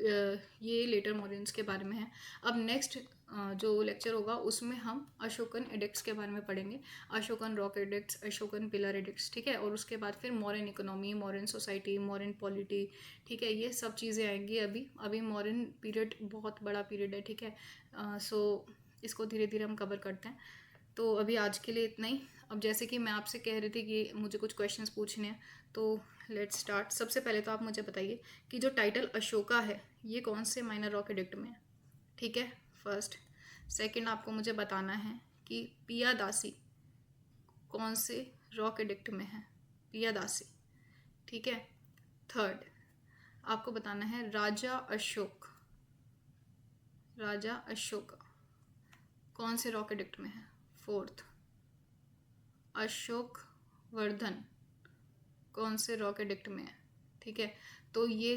ये लेटर मॉरियंस के बारे में है। अब नेक्स्ट जो लेक्चर होगा उसमें हम अशोकन एडिक्ट्स के बारे में पढ़ेंगे। Ashokan rock addicts, Ashokan pillar addicts. ठीक है, और उसके बाद फिर modern economy, modern society, modern polity. ठीक है, ये सब चीज़ें आएंगी। अभी मॉडर्न पीरियड बहुत बड़ा पीरियड है। ठीक है, सो इसको धीरे धीरे हम कवर करते हैं। तो अभी आज के लिए इतना ही। अब जैसे कि मैं आपसे कह रही थी कि मुझे कुछ क्वेश्चंस पूछने हैं, तो लेट्स स्टार्ट। सबसे पहले तो आप मुझे बताइए कि जो टाइटल अशोका है ये कौन से माइनर रॉक एडिक्ट में है? ठीक है, फर्स्ट। सेकंड, आपको मुझे बताना है कि पियादासी कौन से रॉक एडिक्ट में है? पियादासी। ठीक है, थर्ड, आपको बताना है राजा अशोक कौन से रॉक एडिक्ट में है? फोर्थ, अशोक वर्धन कौन से रॉक एडिक्ट में है? ठीक है, तो ये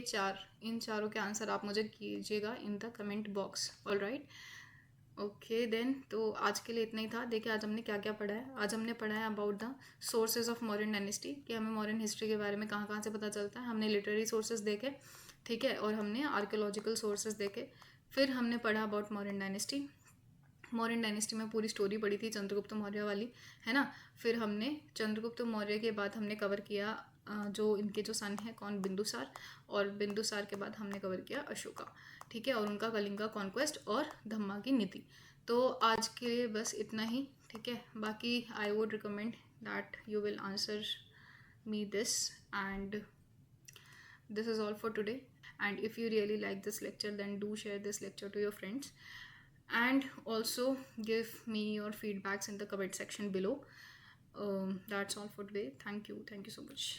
इन चारों के आंसर आप मुझे कीजिएगा in the comment box. All right, okay then. तो आज के लिए इतना ही था। देखिए आज हमने क्या क्या पढ़ा है। आज हमने पढ़ा है about the sources of modern dynasty, कि हमें मॉडर्न हिस्ट्री के बारे में कहाँ कहाँ से पता चलता है। हमने लिटरेरी सोर्सेज देखे, ठीक है, और हमने आर्कियोलॉजिकल सोर्सेज देखे। फिर हमने पढ़ा about modern dynasty. Mauryan dynasty में पूरी स्टोरी पढ़ी थी चंद्रगुप्त मौर्य वाली, है ना। फिर हमने चंद्रगुप्त मौर्य के बाद हमने कवर किया जो इनके जो सन है कौन? बिंदुसार। और बिंदुसार के बाद हमने कवर किया अशोका, ठीक है, और उनका कलिंगा कॉन्क्वेस्ट और धम्मा की नीति। तो आज के लिए बस इतना ही, ठीक है। बाकी I would recommend that you will answer me this, and this is all for today. And if you really like this lecture, then do share this lecture to your friends, and also give me your feedbacks in the comment section below. That's all for today. Thank you so much.